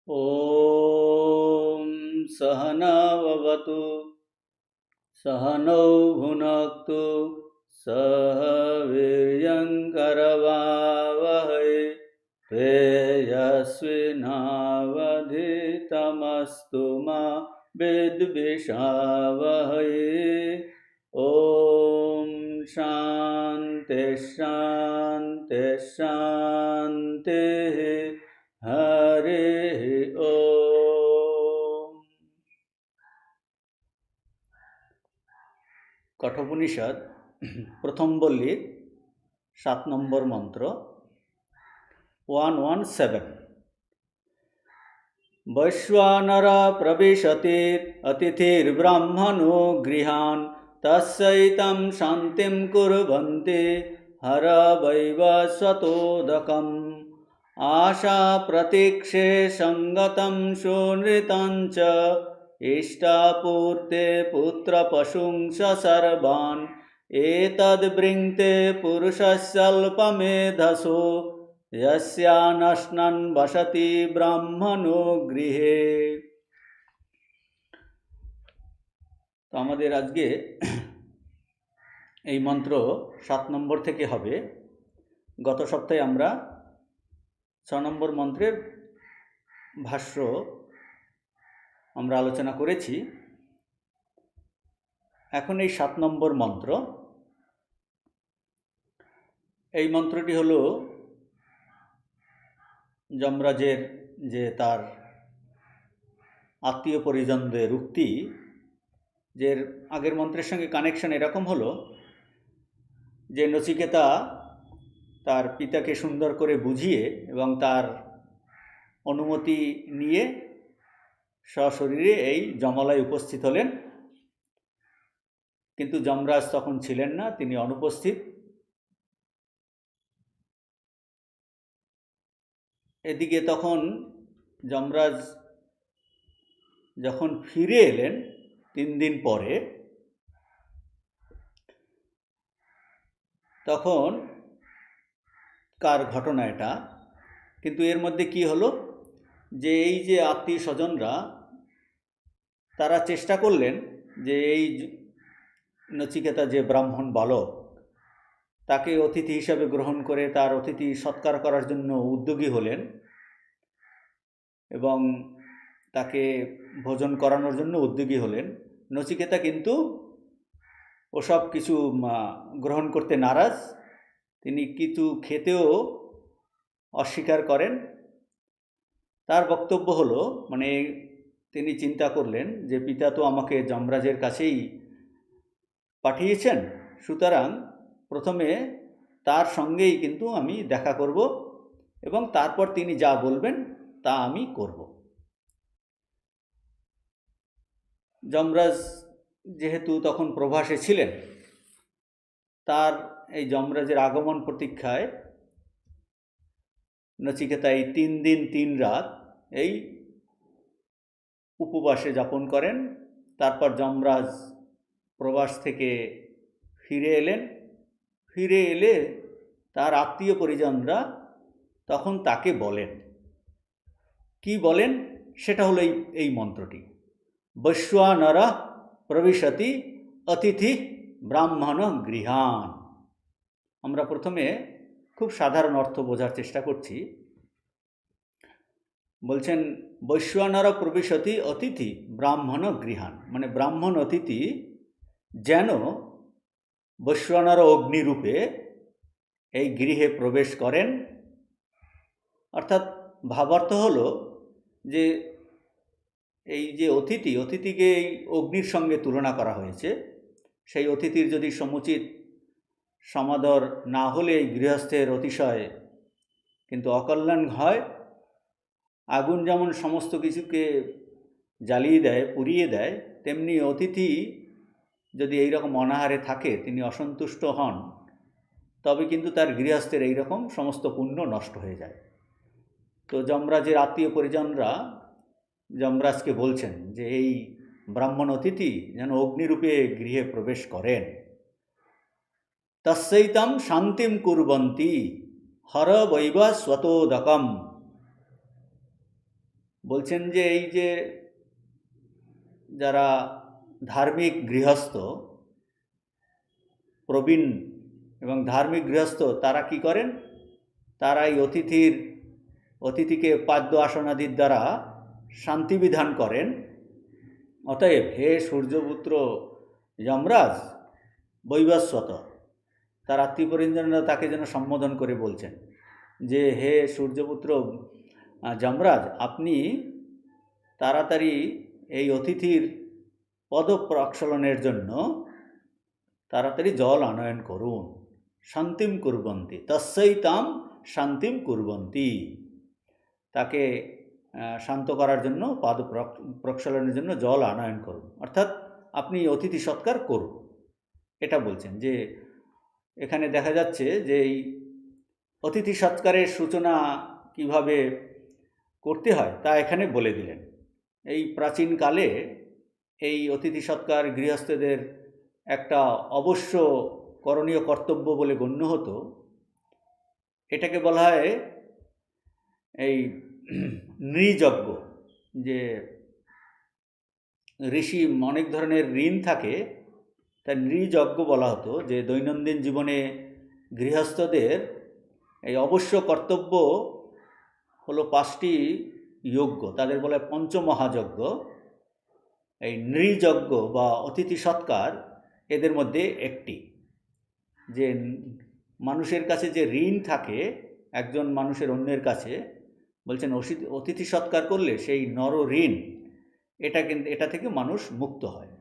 ॐ सहनाववतु सहनौ भुनक्तु सह वीर्यङ्करवावहै तेजस्विनावधीतमस्तु मा विद्विषावहै। ॐ शान्ति शान्ति शान्तिः। हरिः ओम। कठोपनिषद प्रथम बल्लीर 7 নম্বর मंत्र 117। वैश्वानर प्रविशतिरतिथिर्ब्राह्मणो गृहान् तस्यैतं शान्तिं कुर्वन्ति हरवैवस्वतोदकम् आशा प्रतीक्षे संगतं सुनृतं च इष्टापूर्ते पुत्रपशुंस सर्वान् एतद्वृङ्क्ते पुरुषस्यल्पमेधसो यस्यानश्नन् वसति ब्राह्मणो गृहे। तो आमादेर आजके এই মন্ত্র 7 নম্বর থেকে হবে। গত সপ্তাহে আমরা 6 নম্বর মন্ত্রের ভাষ্য আমরা আলোচনা করেছি। এখন এই 7 নম্বর মন্ত্র, এই মন্ত্রটি হলো যমরাজের যে তার আত্মীয় পরিজনদের উক্তি, যে আগের মন্ত্রের সঙ্গে কানেকশন এরকম হলো যে নচিকেতা তার পিতাকে সুন্দর করে বুঝিয়ে এবং তার অনুমতি নিয়ে সশরীরে এই যমলায় উপস্থিত হলেন, কিন্তু যমরাজ তখন ছিলেন না, তিনি অনুপস্থিত। এদিকে তখন যমরাজ যখন ফিরে এলেন 3 দিন পরে, তখন কার ঘটনা এটা, কিন্তু এর মধ্যে কি হলো যে এই যে আত্মীয় স্বজনরা তারা চেষ্টা করলেন যে এই নচিকেতা যে ব্রাহ্মণ বালক তাকে অতিথি হিসাবে গ্রহণ করে তার অতিথি সৎকার করার জন্য উদ্যোগী হলেন এবং তাকে ভোজন করানোর জন্য উদ্যোগী হলেন। নচিকেতা কিন্তু ওসব কিছু গ্রহণ করতে নারাজ, তিনি কিছু খেতেও অস্বীকার করেন। তার বক্তব্য হলো, মানে তিনি চিন্তা করলেন যে পিতা তো আমাকে যমরাজের কাছেই পাঠিয়েছেন, সুতরাং প্রথমে তার সঙ্গেই কিন্তু আমি দেখা করব এবং তারপর তিনি যা বলবেন তা আমি করব। যমরাজ যেহেতু তখন প্রভাসে ছিলেন, তার এই যমরাজের আগমন প্রতীক্ষায় নচিকেতা এই 3 দিন 3 রাত এই উপবাসে যাপন করেন। তারপর যমরাজ প্রবাস থেকে ফিরে এলেন। ফিরে এলে তার আত্মীয় পরিজনরা তখন তাকে বলেন, কি বলেন সেটা হলো এই মন্ত্রটি, বৈশ্বানর প্রবিশতি অতিথি ব্রাহ্মণ গৃহান। আমরা প্রথমে খুব সাধারণ অর্থ বোঝার চেষ্টা করছি। বলছেন বৈশ্বানর প্রবিশতি অতিথি ব্রাহ্মণ গৃহান, মানে ব্রাহ্মণ অতিথি যেন বৈশ্বানর অগ্নিরূপে এই গৃহে প্রবেশ করেন। অর্থাৎ ভাবার্থ হলো যে এই যে অতিথিকে এই অগ্নির সঙ্গে তুলনা করা হয়েছে। সেই অতিথির যদি সমুচিত সমাদর না হলে এই গৃহস্থের অতিশয় কিন্তু অকল্যাণ হয়। আগুন যেমন সমস্ত কিছুকে জ্বালিয়ে দেয়, পুড়িয়ে দেয়, তেমনি অতিথি যদি এইরকম অনাহারে থাকে, তিনি অসন্তুষ্ট হন, তবে কিন্তু তার গৃহস্থের এইরকম সমস্ত পুণ্য নষ্ট হয়ে যায়। তো যমরাজের আত্মীয় পরিজনরা যমরাজকে বলছেন যে এই ব্রাহ্মণ অতিথি যেন অগ্নিরূপে গৃহে প্রবেশ করেন। তস্যৈতম শান্তিম কুর্বন্তি হর বৈব স্বতোদকম। বলছেন যে এই যে যারা ধার্মিক গৃহস্থ, প্রবীণ এবং ধার্মিক গৃহস্থ, তারা কি করেন? তারা এই অতিথিকে পাদ্য আসনাদির দ্বারা শান্তি বিধান করেন। অতএব হে সূর্যপুত্র যমরাজ বৈবস্বত, তার আত্মীয়পরিজনরা তাকে যেন সম্বোধন করে বলছেন যে হে সূর্যপুত্র যমরাজ, আপনি তাড়াতাড়ি এই অতিথির পদ প্রক্ষালনের জন্য তাড়াতাড়ি জল আনয়ন করুন। শান্তিম কুর্বন্তি তস্যৈ তাম শান্তিম কুর্বন্তি, তাকে শান্ত করার জন্য পাদ প্রক্ষালনের জন্য জল আনয়ন করুন, অর্থাৎ আপনি অতিথি সৎকার করুন। এটা বলছেন যে এখানে দেখা যাচ্ছে যে এই অতিথি সৎকারের সূচনা কিভাবে করতে হয় তা এখানে বলে দিলেন। এই প্রাচীনকালে এই অতিথি সৎকার গৃহস্থদের একটা অবশ্য করণীয় কর্তব্য বলে গণ্য হতো। এটাকে বলা হয় এই নৃযজ্ঞ। যে ঋষি অনেক ধরনের ঋণ থাকে, তাই নৃযজ্ঞ বলা হতো। যে দৈনন্দিন জীবনে গৃহস্থদের এই অবশ্য কর্তব্য হলো 5টি যজ্ঞ, তাদের বলে পঞ্চমহাযজ্ঞ। এই নৃযজ্ঞ বা অতিথি সৎকার এদের মধ্যে একটি। যে মানুষের কাছে যে ঋণ থাকে একজন মানুষের অন্যের কাছে, বলছেন অতিথি সৎকার করলে সেই নর ঋণ এটা থেকে মানুষ মুক্ত হয়।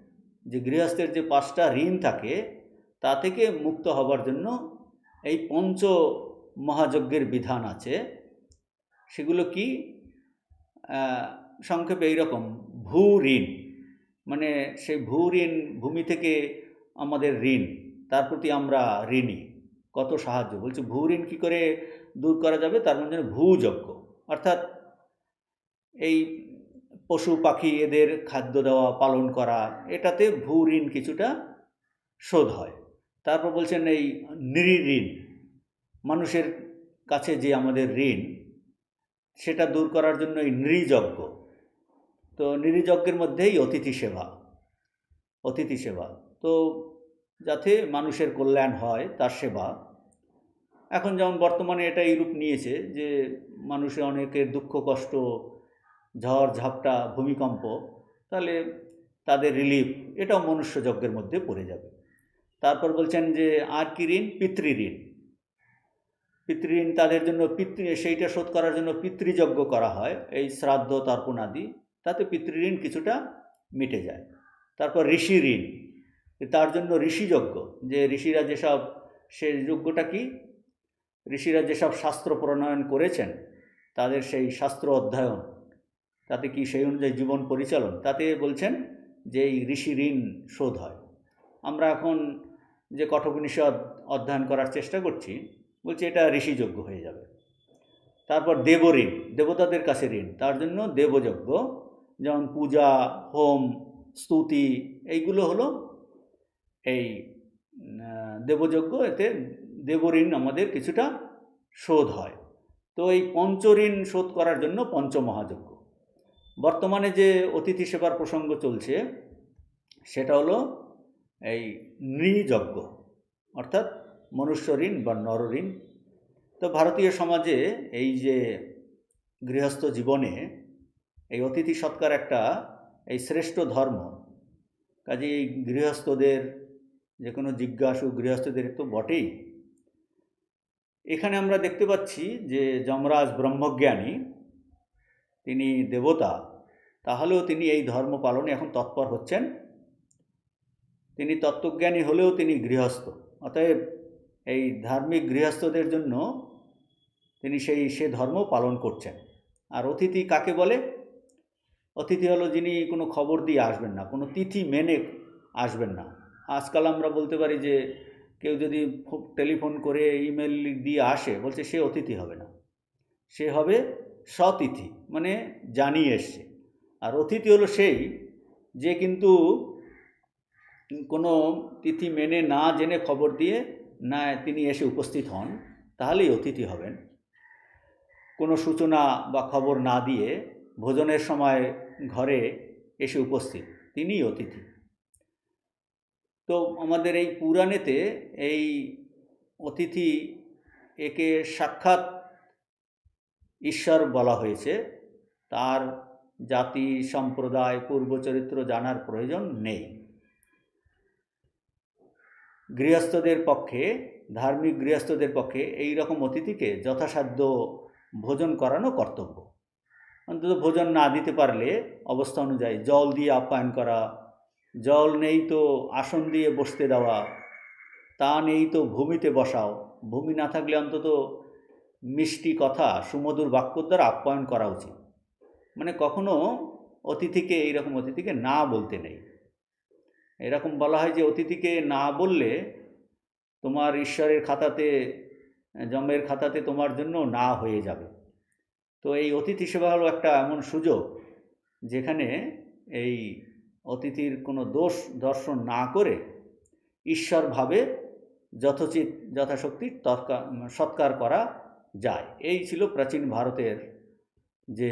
যে গৃহস্থের যে 5টা ঋণ থাকে তা থেকে মুক্ত হবার জন্য এই পঞ্চ মহাযজ্ঞের বিধান আছে। সেগুলো কি? সংক্ষেপে এইরকম: ভূ ঋণ, মানে সেই ভূ ঋণ, ভূমি থেকে আমাদের ঋণ, তার প্রতি আমরা ঋণী, কত সাহায্য। বলছে ভূ ঋণ কী করে দূর করা যাবে? তার মধ্যে ভূযজ্ঞ, অর্থাৎ এই পশু পাখি এদের খাদ্য দেওয়া, পালন করা, এটাতে ভূ ঋণ কিছুটা শোধ হয়। তারপর বলছেন এই নৃঋণ, মানুষের কাছে যে আমাদের ঋণ সেটা দূর করার জন্য এই নৃযজ্ঞ। তো নৃযজ্ঞের মধ্যেই অতিথি সেবা, তো যাতে মানুষের কল্যাণ হয় তার সেবা। এখন যেমন বর্তমানে এটা এই রূপ নিয়েছে যে মানুষের অনেকের দুঃখ কষ্ট, ঝড় ঝাপটা, ভূমিকম্প, তাহলে তাদের রিলিফ, এটাও মনুষ্য যজ্ঞের মধ্যে পড়ে যাবে। তারপর বলছেন যে আর কি ঋণ? পিতৃঋণ, তাদের জন্য সেইটা শোধ করার জন্য পিতৃযজ্ঞ করা হয়, এই শ্রাদ্ধ তর্পণ আদি, তাতে পিতৃঋণ কিছুটা মিটে যায়। তারপর ঋষি ঋণ, তার জন্য ঋষিযজ্ঞ, যে ঋষিরা যেসব, সে যজ্ঞটা কি? ঋষিরা যেসব শাস্ত্র প্রণয়ন করেছেন তাদের সেই শাস্ত্র অধ্যয়ন, তাতে কি সেই অনুযায়ী জীবন পরিচালন, তাতে বলছেন যে এই ঋষি ঋণ শোধ হয়। আমরা এখন যে কঠোপনিষদ অধ্যয়ন করার চেষ্টা করছি, বলছে এটা ঋষিযজ্ঞ হয়ে যাবে। তারপর দেবঋণ, দেবতাদের কাছে ঋণ, তার জন্য দেবযজ্ঞ, যেমন পূজা, হোম, স্তুতি, এইগুলো হলো এই দেবযজ্ঞ। এতে দেবঋণ আমাদের কিছুটা শোধ হয়। তো এই পঞ্চঋণ শোধ করার জন্য পঞ্চমহাযজ্ঞ। বর্তমানে যে অতিথি সেবার প্রসঙ্গ চলছে সেটা হলো এই নৃযজ্ঞ, অর্থাৎ মনুষ্য ঋণ বা নরঋণ। তো ভারতীয় সমাজে এই যে গৃহস্থ জীবনে এই অতিথি সৎকার একটা এই শ্রেষ্ঠ ধর্ম, কাজে এই গৃহস্থদের, যে কোনো জিজ্ঞাসু গৃহস্থদের তো বটেই। এখানে আমরা দেখতে পাচ্ছি যে যমরাজ ব্রহ্মজ্ঞানী, তিনি দেবতা, তাহলেও তিনি এই ধর্ম পালনে এখন তৎপর হচ্ছেন। তিনি তত্ত্বজ্ঞানী হলেও তিনি গৃহস্থ, অতএব এই ধার্মিক গৃহস্থদের জন্য তিনি সে ধর্ম পালন করছেন। আর অতিথি কাকে বলে? অতিথি হলো যিনি কোনো খবর দিয়ে আসবেন না, কোনো তিথি মেনে আসবেন না। আজকাল আমরা বলতে পারি যে কেউ যদি টেলিফোন করে, ইমেল দিয়ে আসে, বলছে সে অতিথি হবে না, সে হবে সতিথি, মানে জানিয়ে এসছে। আর অতিথি হলো সেই যে কিন্তু কোনো তিথি মেনে না জেনে খবর দিয়ে না তিনি এসে উপস্থিত হন, তাহলেই অতিথি হবেন। কোনো সূচনা বা খবর না দিয়ে ভোজনের সময় ঘরে এসে উপস্থিত, তিনিই অতিথি। তো আমাদের এই পুরাণেতে এই অতিথি একে সাক্ষাৎ ঈশ্বর বলা হয়েছে। তার জাতি সম্প্রদায় পূর্বচরিত্র জানার প্রয়োজন নেই। গৃহস্থদের পক্ষে, ধার্মিক গৃহস্থদের পক্ষে এই রকম অতিথিকে যথাসাধ্য ভোজন করানো কর্তব্য। অন্তত ভোজন না দিতে পারলে অবস্থা অনুযায়ী জল দিয়ে আপ্যায়ন করা, জল নেই তো আসন দিয়ে বসতে দেওয়া, তা নেই তো ভূমিতে বসাও, ভূমি না থাকলে অন্তত মিষ্টি কথা সুমধুর বাক্য দ্বারা আপ্যায়ন করা উচিত। মানে কখনো অতিথিকে, এইরকম অতিথিকে না বলতে নেই। এরকম বলা হয় যে অতিথিকে না বললে তোমার ঈশ্বরের খাতাতে, জন্মের খাতাতে তোমার জন্য না হয়ে যাবে। তো এই অতিথি সেবা হলো একটা এমন সুযোগ যেখানে এই অতিথির কোনো দোষ দর্শন না করে ঈশ্বরভাবে যথোচিত যথাশক্তি সৎকার করা যায়। এই ছিল প্রাচীন ভারতের যে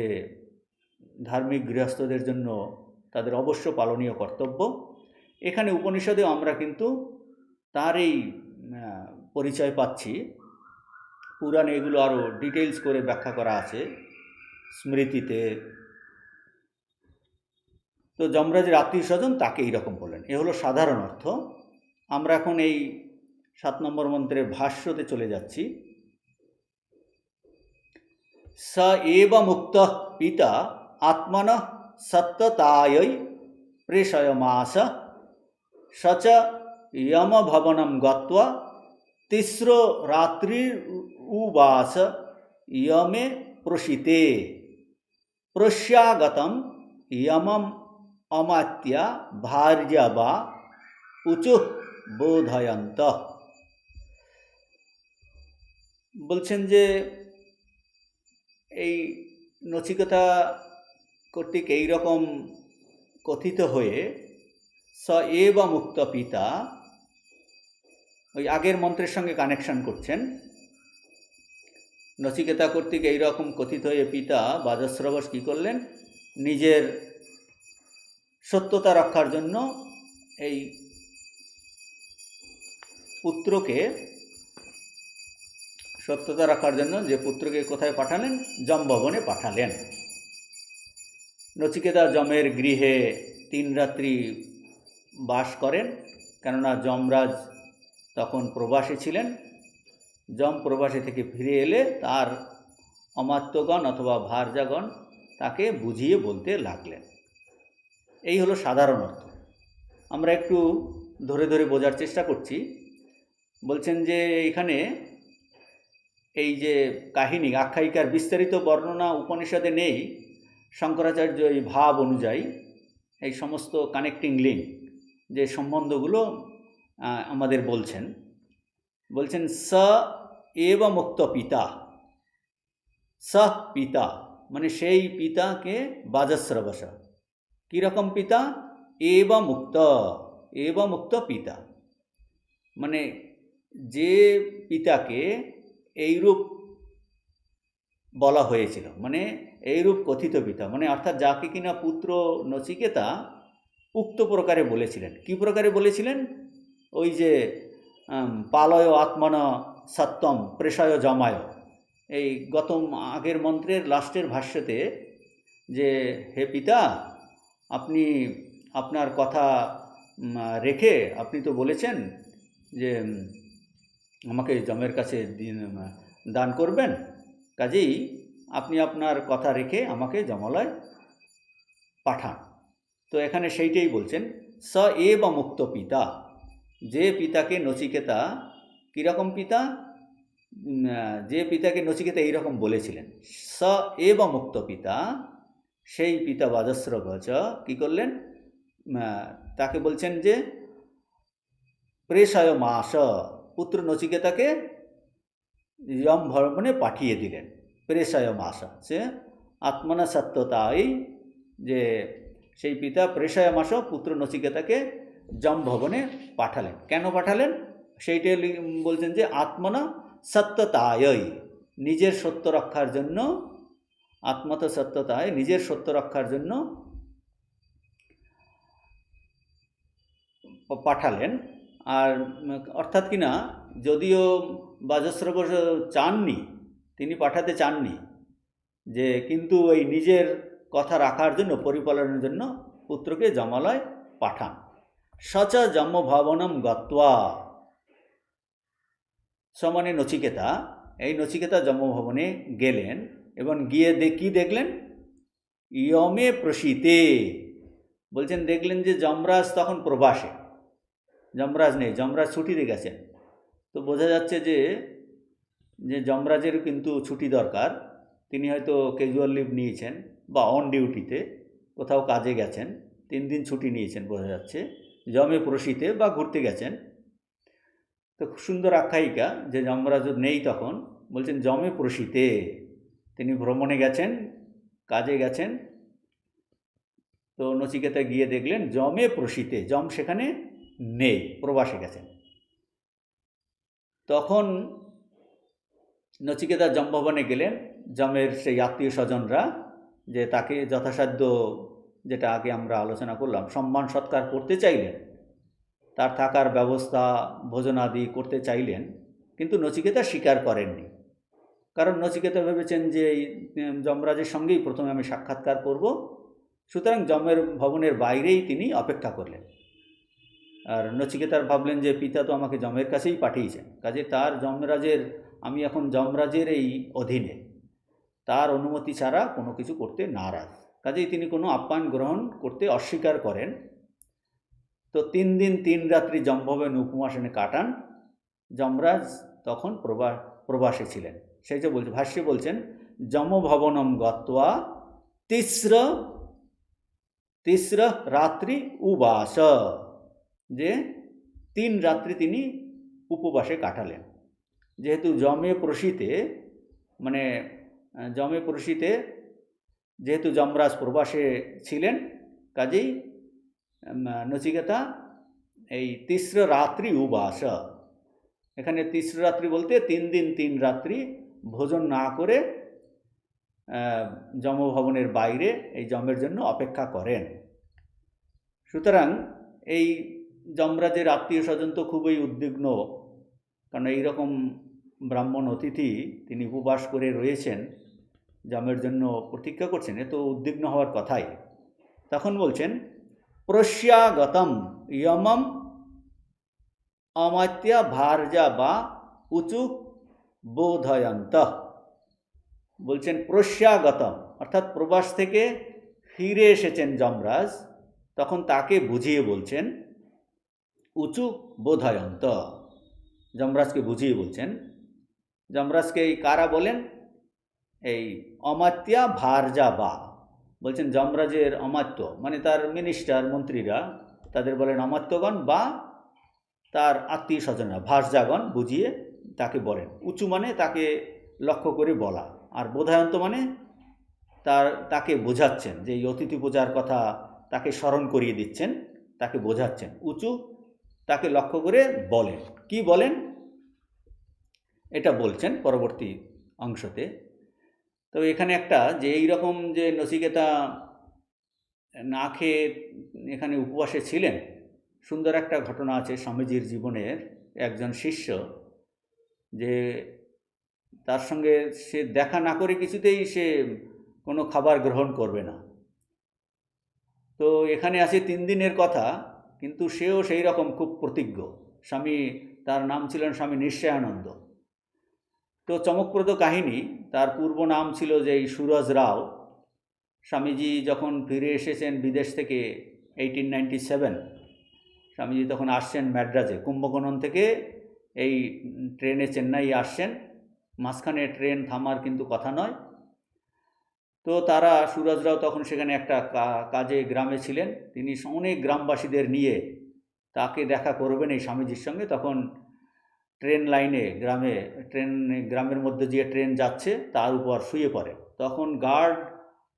ধার্মিক গৃহস্থদের জন্য তাদের অবশ্য পালনীয় কর্তব্য। এখানে উপনিষদেও আমরা কিন্তু তার এই পরিচয় পাচ্ছি। পুরাণে এগুলো আরও ডিটেলস করে ব্যাখ্যা করা আছে স্মৃতিতে। তো যমরাজের আত্মীয় স্বজন তাকে এইরকম বললেন, এ হলো সাধারণ অর্থ। আমরা এখন এই 7 নম্বর মন্ত্রের ভাষ্যতে চলে যাচ্ছি। স এব মুক্ত পিতা আত্মনঃ সত্যতাयै প্রেষয়মাস স চ यमभवनं गत्वा तिस्रो रात्रिरुवास यमे प्रोषिते प्रस्यागतं यमम् अमात्य भार्या वा উচুঃ বোধয়ন্ত। বলছেন যে এই নচিকেতা কর্তৃক এইরকম কথিত হয়ে স এব মুক্ত পিতা, ওই আগের মন্ত্রের সঙ্গে কানেকশন করছেন। নচিকেতা কর্তৃক এইরকম কথিত হয়ে পিতা বাজশ্রবস কী করলেন, নিজের সত্যতা রক্ষার জন্য এই পুত্রকে, সত্যতা রাখার জন্য যে পুত্রকে কোথায় পাঠালেন, যমভবনে পাঠালেন। নচিকেতা যমের গৃহে 3 রাত্রি বাস করেন, কেননা যমরাজ তখন প্রবাসী ছিলেন। যম প্রবাসী থেকে ফিরে এলে তার অমাত্যগণ অথবা ভার্যাগণ তাকে বুঝিয়ে বলতে লাগলেন। এই হলো সাধারণ অর্থ। আমরা একটু ধরে ধরে বোঝার চেষ্টা করছি। বলছেন যে এখানে এই যে কাহিনী, আখ্যায়িকার বিস্তারিত বর্ণনা উপনিষদে নেই। শঙ্করাচার্য এই ভাব অনুযায়ী এই সমস্ত কানেক্টিং লিঙ্ক, যে সম্বন্ধগুলো আমাদের বলছেন স এব মুক্ত পিতা। স পিতা মানে সেই পিতাকে বাজশ্রবস। কীরকম পিতা? এব মুক্ত পিতা, মানে যে পিতাকে এইরূপ বলা হয়েছিল, মানে এইরূপ কথিত পিতা, মানে অর্থাৎ যাকে কিনা পুত্র নচিকেতা উক্ত প্রকারে বলেছিলেন। কি প্রকারে বলেছিলেন? ওই যে পালয় আত্মন সত্যম প্রেষয় জমায়, এই আগের মন্ত্রের লাস্টের ভাষ্যতে যে হে পিতা, আপনি আপনার কথা রেখে আপনি তো বলেছেন যে আমাকে যমের কাছে দান করবেন, কাজেই আপনি আপনার কথা রেখে আমাকে যমালয় পাঠান। তো এখানে সেইটাই বলছেন, স এব মুক্ত পিতা, যে পিতাকে নচিকেতা, কীরকম পিতা? যে পিতাকে নচিকেতা এইরকম বলেছিলেন, স এব মুক্ত পিতা, সেই পিতা বাজশ্রবস কী করলেন? তাকে বলছেন যে প্রেষয় মাস, পুত্র নচিকেতাকে যমভবনে পাঠিয়ে দিলেন। প্রেষয় মাস, সে আত্মনা সত্যতাই, যে সেই পিতা প্রেষয় মাস পুত্র নচিকেতাকে যমভবনে পাঠালেন। কেন পাঠালেন সেইটাই বলছেন যে আত্মনা সত্যতায়, নিজের সত্য রক্ষার জন্য আত্মত সত্যতায় নিজের সত্য রক্ষার জন্য পাঠালেন। আর অর্থাৎ কিনা যদিও বাজশ্রব চাননি, তিনি পাঠাতে চাননি, যে কিন্তু এই নিজের কথা রাখার জন্য, পরিপালনের জন্য পুত্রকে যমালয় পাঠান। সচ জন্মভবনম গত্বা, সমানে নচিকেতা, এই নচিকেতা জন্মভবনে গেলেন এবং গিয়ে কি দেখলেন? ইয়মে প্রসীতে, বলছেন দেখলেন যে যমরাজ তখন প্রবাসে, যমরাজ নেই, যমরাজ ছুটিতে গেছেন। তো বোঝা যাচ্ছে যে যমরাজের কিন্তু ছুটি দরকার, তিনি হয়তো ক্যাজুয়াল লিভ নিয়েছেন বা অন ডিউটিতে কোথাও কাজে গেছেন, 3 দিন ছুটি নিয়েছেন বোঝা যাচ্ছে, যমে প্রসীতে বা ঘুরতে গেছেন। তো সুন্দর আখ্যায়িকা যে যমরাজ নেই তখন, বলছেন যমে প্রসীতে, তিনি ভ্রমণে গেছেন, কাজে গেছেন। তো নচিকেতা গিয়ে দেখলেন যমে প্রসীতে, যম সেখানে নেই, প্রবাসে গেছেন। তখন নচিকেতা যমভবনে গেলেন, যমের সেই আত্মীয় স্বজনরা যে তাকে যথাসাধ্য, যেটা আগে আমরা আলোচনা করলাম, সম্মান সৎকার করতে চাইলেন, তার থাকার ব্যবস্থা, ভোজনাদি করতে চাইলেন, কিন্তু নচিকেতা স্বীকার করেননি। কারণ নচিকেতা ভেবেছেন যে এই যমরাজের সঙ্গেই প্রথমে আমি সাক্ষাৎকার করব, সুতরাং যমের ভবনের বাইরেই তিনি অপেক্ষা করলেন। আর নচিকেতার ভাবলেন যে পিতা তো আমাকে যমের কাছেই পাঠিয়েছেন, কাজে তার যমরাজের, আমি এখন যমরাজের এই অধীনে, তার অনুমতি ছাড়া কোনো কিছু করতে নারাজ, কাজেই তিনি কোনো আপ্যায়ন গ্রহণ করতে অস্বীকার করেন। তো 3 দিন 3 রাত্রি যমভবনে উপবাসনে কাটান। যমরাজ তখন প্রবাসে ছিলেন। সেই যে ভাষ্যে বলছেন যমভবনম গত্বা তিস্র রাত্রি উবাস, যে 3 রাত্রি তিনি উপবাসে কাটালেন। যেহেতু যমে প্রসীতে, মানে যমে প্রসীতে যেহেতু যমরাজ প্রবাসে ছিলেন, কাজেই নচিকেতা এই তিস্র রাত্রি উবাস, এখানে তিস্র রাত্রি বলতে 3 দিন 3 রাত্রি ভোজন না করে যমভবনের বাইরে এই যমের জন্য অপেক্ষা করেন। সুতরাং এই যমরাজের আত্মীয় স্বজন তো খুবই উদ্বিগ্ন, কারণ এইরকম ব্রাহ্মণ অতিথি তিনি উপবাস করে রয়েছেন, যমের জন্য প্রতীক্ষা করছেন, এ তো উদ্বিগ্ন হওয়ার কথাই। তখন বলছেন প্রস্যাগতম ইয়মম অমাত্যা ভার্যা বা উচু বোধয়ন্ত, বলছেন প্রস্যাগতম অর্থাৎ প্রবাস থেকে ফিরে এসেছেন যমরাজ, তখন তাকে বুঝিয়ে বলছেন, উচু বোধয়ন্ত, যমরাজকে বুঝিয়ে বলছেন। যমরাজকে এই কারা বলেন? এই অমাত্যা ভার্যা বা, বলছেন যমরাজের অমাত্য মানে তার মিনিস্টার মন্ত্রীরা, তাদের বলেন অমাত্যগণ, বা তার আত্মীয় স্বজনরা ভার্যাগণ বুঝিয়ে তাকে বলেন। উঁচু মানে তাকে লক্ষ্য করে বলা, আর বোধায়ন্ত মানে তাকে বোঝাচ্ছেন যে এই অতিথি পূজার কথা তাকে স্মরণ করিয়ে দিচ্ছেন, তাকে বোঝাচ্ছেন। উঁচু তাকে লক্ষ্য করে বলেন, কি বলেন এটা বলছেন পরবর্তী অংশতে। তো এখানে একটা যে এইরকম যে নচিকেতা না খেয়ে এখানে উপবাসে ছিলেন, সুন্দর একটা ঘটনা আছে স্বামীজির জীবনের। একজন শিষ্য যে তার সঙ্গে সে দেখা না করে কিছুতেই সে কোনো খাবার গ্রহণ করবে না। তো এখানে আছে 3 দিনের কথা, কিন্তু সেও সেই রকম খুব প্রতিজ্ঞ। স্বামী, তার নাম ছিলেন স্বামী নিশ্চয়ানন্দ। তো চমকপ্রদ কাহিনী, তার পূর্ব নাম ছিল যে সুরজ রাও। স্বামীজি যখন ফিরে এসেছেন বিদেশ থেকে 1897, স্বামীজি তখন আসছেন ম্যাড্রাসে, কুম্ভকোণন থেকে এই ট্রেনে চেন্নাই আসছেন, মাঝখানে ট্রেন থামার কিন্তু কথা নয়। তো তারা, সুরজরাও তখন সেখানে একটা কাজে গ্রামে ছিলেন, তিনি অনেক গ্রামবাসীদের নিয়ে তাকে দেখা করবেন এই স্বামীজির সঙ্গে। তখন ট্রেন লাইনে গ্রামের মধ্যে দিয়ে ট্রেন যাচ্ছে, তার উপর শুয়ে পড়ে। তখন গার্ড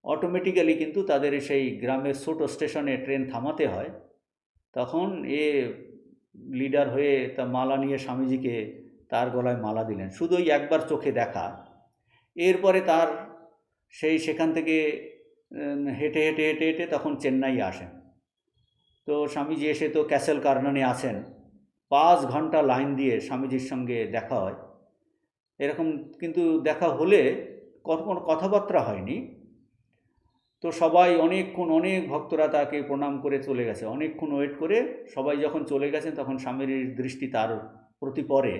অটোমেটিক্যালি কিন্তু তাদের সেই গ্রামের ছোট স্টেশনে ট্রেন থামাতে হয়। তখন লিডার হয়ে তা মালা নিয়ে সেখান থেকে হেঁটে হেঁটে হেঁটে হেঁটে তখন চেন্নাই আসেন। তো স্বামীজি এসে তো ক্যাসেল কার্নানে আছেন, 5 ঘন্টা লাইন দিয়ে স্বামীজির সঙ্গে দেখা হয়। এরকম কিন্তু দেখা হলে কোনো কথাবার্তা হয়নি। তো সবাই অনেকক্ষণ, অনেক ভক্তরা তাকে প্রণাম করে চলে গেছে। অনেকক্ষণ ওয়েট করে সবাই যখন চলে গেছেন তখন স্বামীর দৃষ্টি তার প্রতি পড়ে।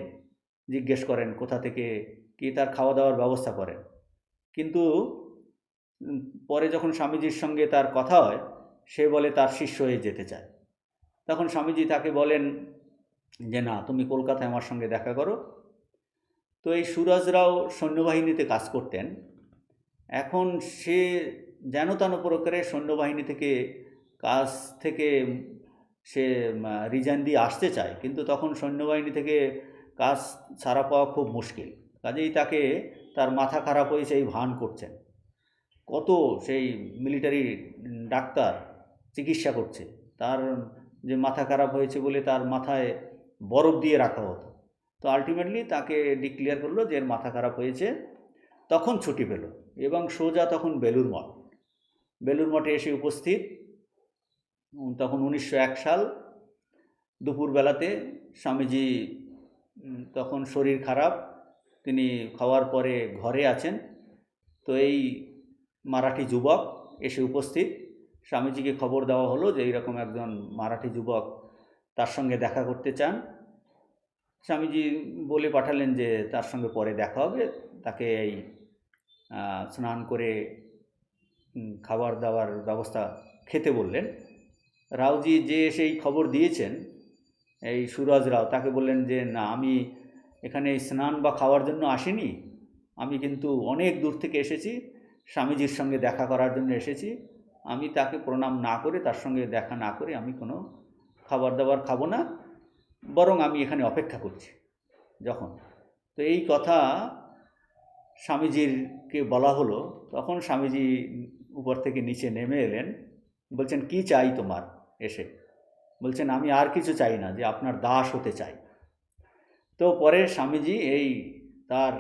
জিজ্ঞেস করেন কোথা থেকে, কি তার খাওয়া দাওয়ার ব্যবস্থা করেন। কিন্তু পরে যখন স্বামীজির সঙ্গে তার কথা হয়, সে বলে তার শিষ্য হয়ে যেতে চায়। তখন স্বামীজি তাকে বলেন যে না, তুমি কলকাতায় আমার সঙ্গে দেখা করো। তো এই সুরজরাও সৈন্যবাহিনীতে কাজ করতেন। এখন সে যেন তেন প্রকারে সৈন্যবাহিনী থেকে কাজ থেকে সে রিজাইন দিয়ে আসতে চায়, কিন্তু তখন সৈন্যবাহিনী থেকে কাজ ছাড়া পাওয়া খুব মুশকিল। কাজেই তাকে তার মাথা খারাপ হয়েছে এই ভান করছেন। কত সেই মিলিটারি ডাক্তার চিকিৎসা করছে, তার যে মাথা খারাপ হয়েছে বলে তার মাথায় বরফ দিয়ে রাখা হতো। তো আলটিমেটলি তাকে ডিক্লেয়ার করলো যে এর মাথা খারাপ হয়েছে। তখন ছুটি পেল এবং সোজা তখন বেলুড় মঠ, বেলুড় মঠে এসে উপস্থিত। তখন 1901 সাল দুপুরবেলাতে স্বামীজি তখন শরীর খারাপ, তিনি খাওয়ার পরে ঘরে আছেন। তো এই মারাঠি যুবক এসে উপস্থিত। স্বামীজিকে খবর দেওয়া হলো যে এইরকম একজন মারাঠি যুবক তার সঙ্গে দেখা করতে চান। স্বামীজি বলে পাঠালেন যে তার সঙ্গে পরে দেখা হবে। তাকে এই স্নান করে খাবার দাবার ব্যবস্থা খেতে বললেন। রাওজি যে এসে এই খবর দিয়েছেন, এই সুরজ রাও, তাকে বললেন যে না, আমি এখানে স্নান বা খাওয়ার জন্য আসিনি, আমি কিন্তু অনেক দূর থেকে এসেছি, স্বামীজির সঙ্গে দেখা করার জন্য এসেছি। আমি তাকে প্রণাম না করে, তার সঙ্গে দেখা না করে আমি কোনো খাবার দাবার খাবো না, বরং আমি এখানে অপেক্ষা করছি যখন। তো এই কথা স্বামীজিরকে বলা হলো। তখন স্বামীজি উপর থেকে নিচে নেমে এলেন, বলছেন কি চাই তোমার এসে? বলছেন আমি আর কিছু চাই না, যে আপনার দাস হতে চাই। তো পরে স্বামীজি তার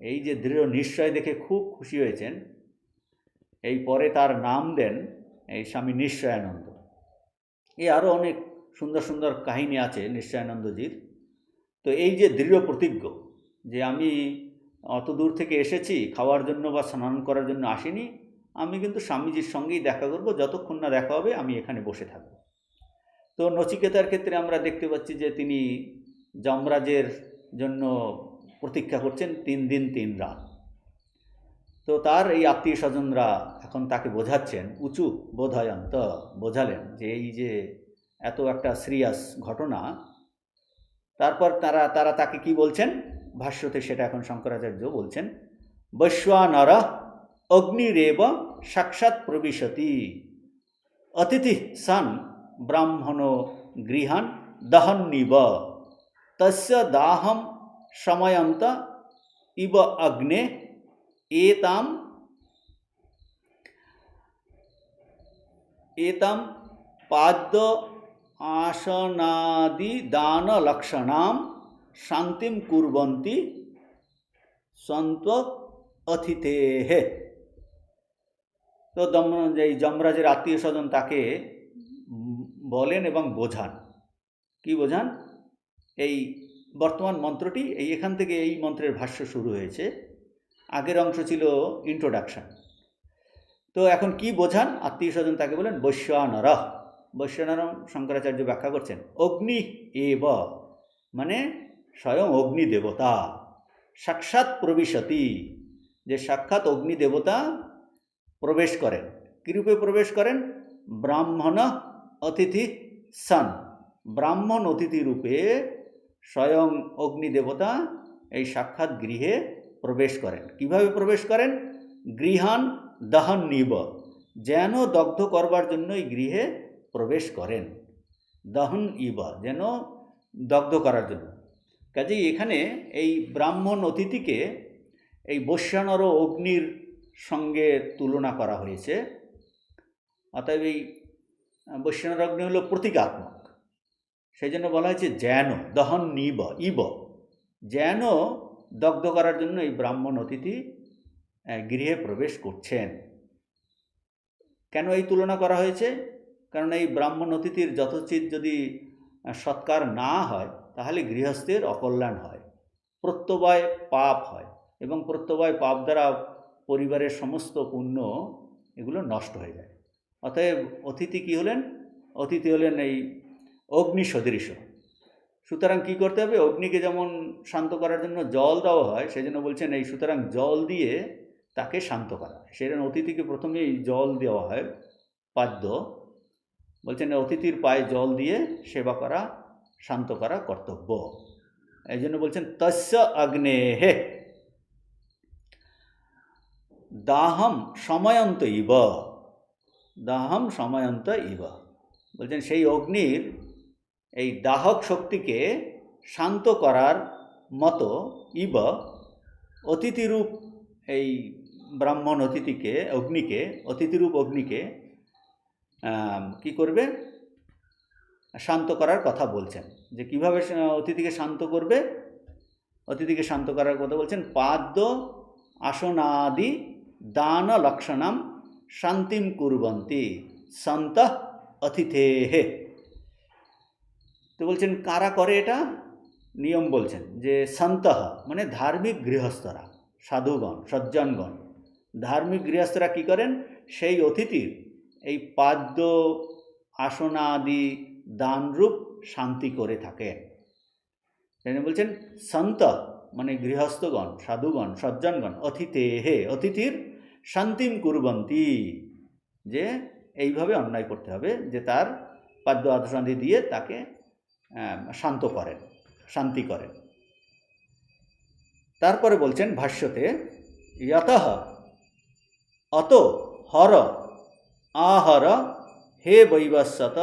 এই যে দৃঢ় নিশ্চয় দেখে খুব খুশি হয়েছেন। এই পরে তার নাম দেন এই স্বামী নিশ্চয়ানন্দ। আরও অনেক সুন্দর সুন্দর কাহিনী আছে নিশ্চয়ানন্দজির। তো এই যে দৃঢ় প্রতিজ্ঞ যে আমি অত দূর থেকে এসেছি খাওয়ার জন্য বা স্নান করার জন্য আসিনি, আমি কিন্তু স্বামীজির সঙ্গেই দেখা করব, যতক্ষণ না দেখা হবে আমি এখানে বসে থাকব। তো নচিকেতার ক্ষেত্রে আমরা দেখতে পাচ্ছি যে তিনি যমরাজের জন্য প্রতীক্ষা করছেন 3 দিন 3 রাত। তো তার এই আত্মীয় স্বজনরা এখন তাকে বোঝাচ্ছেন, উঁচু বোধায়ন্ত, বোঝালেন যে এই যে এত একটা সিরিয়াস ঘটনা। তারপর তারা তাকে কি বলছেন ভাষ্যতে, সেটা এখন শঙ্করাচার্য বলছেন, বৈশ্বানর অগ্নিরেব সাক্ষাৎ প্রবিশতি অতিথি সন ব্রাহ্মণ গৃহান দহন্নিব তস্য দাহম সময়ন্ত ইব অগ্নে एतां पाद्य आसनादि दान लक्षणां शांतिं कुर्वन्ति सन्त्व अतिथेः। তো এই যমরাজের আত্মীয় স্বজন তাকে বলেন এবং বোঝান। কি বোঝান? এই বর্তমান মন্ত্রটি এখান থেকে এই মন্ত্রের ভাষ্য শুরু হয়েছে। আগের অংশ ছিল ইন্ট্রোডাকশন। তো এখন কি বোঝান? আত্মীয় স্বজন তাকে বলেন বৈশ্বানর। বৈশ্বানর শঙ্করাচার্য ব্যাখ্যা করছেন অগ্নি এব, মানে স্বয়ং অগ্নি দেবতা, সাক্ষাৎ প্রবিশতি, যে সাক্ষাৎ অগ্নি দেবতা প্রবেশ করেন। কীরূপে প্রবেশ করেন? ব্রাহ্মণ অতিথি সন, ব্রাহ্মণ অতিথি রূপে স্বয়ং অগ্নি দেবতা এই সাক্ষাৎ গৃহে প্রবেশ করেন। কিভাবে প্রবেশ করেন? গৃহান দহন নিব, যেন দগ্ধ করবার জন্য এই গৃহে প্রবেশ করেন। দহন ইব, যেন দগ্ধ করার জন্য। কাজেই এখানে এই ব্রাহ্মণ অতিথিকে এই বৈশ্বানর অগ্নির সঙ্গে তুলনা করা হয়েছে। অতএব এই বৈশ্বানর অগ্নি হল প্রতীকাত্মক, সেই জন্য বলা হয়েছে যেন দহন নিব, ইব, যেন দগ্ধ করার জন্য এই ব্রাহ্মণ অতিথি গৃহে প্রবেশ করছেন। কেন এই তুলনা করা হয়েছে? কারণ এই ব্রাহ্মণ অতিথির যথোচিত যদি সৎকার না হয় তাহলে গৃহস্থের অকল্যাণ হয়, প্রত্যবায় পাপ হয়, এবং প্রত্যবায় পাপ দ্বারা পরিবারের সমস্ত পুণ্য এগুলো নষ্ট হয়ে যায়। অতএব অতিথি কী হলেন? অতিথি হলেন এই অগ্নি সদৃশ। সুতরাং কী করতে হবে? অগ্নিকে যেমন শান্ত করার জন্য জল দেওয়া হয়, সেই জন্য বলছেন এই সুতরাং জল দিয়ে তাকে শান্ত করা। সেজন্য অতিথিকে প্রথমেই জল দেওয়া হয়, পাদ্য। বলছেন অতিথির পায়ে জল দিয়ে সেবা করা, শান্ত করা কর্তব্য। এই জন্য বলছেন তস্য অগ্নেহে দাহম সময়ন্ত ইব, দাহম সময়ন্ত ইব। বলছেন সেই অগ্নির এই দাহক শক্তিকে শান্ত করার মতো ইব অতিথিরূপ এই ব্রাহ্মণ অতিথিকে, অগ্নিকে, অতিথিরূপ অগ্নিকে কি করবে? শান্ত করার কথা বলছেন। যে কিভাবে অতিথিকে শান্ত করবে? অতিথিকে শান্ত করার কথা বলছেন পাদ্য আসনাদি দান লক্ষণম শান্তিম কুর্বন্তি সন্তঃ অতিথেহে। তো বলছেন কারা করে এটা? নিয়ম বলছেন যে সন্তঃ মানে ধার্মিক গৃহস্থরা, সাধুগণ, সজ্জনগণ। ধার্মিক গৃহস্থরা কী করেন? সেই অতিথির এই পাদ্য আসনাদি দানরূপ শান্তি করে থাকেন। তিনি বলছেন সন্ত মানে গৃহস্থগণ, সাধুগণ, সজ্জনগণ, অতিথেহে অতিথির শান্তিম কুর্বন্তি, যে এইভাবে অন্যায় করতে হবে যে তার পাদ্য আসনাদি দিয়ে তাকে শান্ত করেন, শান্তি করেন। তারপরে বলছেন ভাষ্যতে যতঃ অত হর আহর হে বৈবস্বত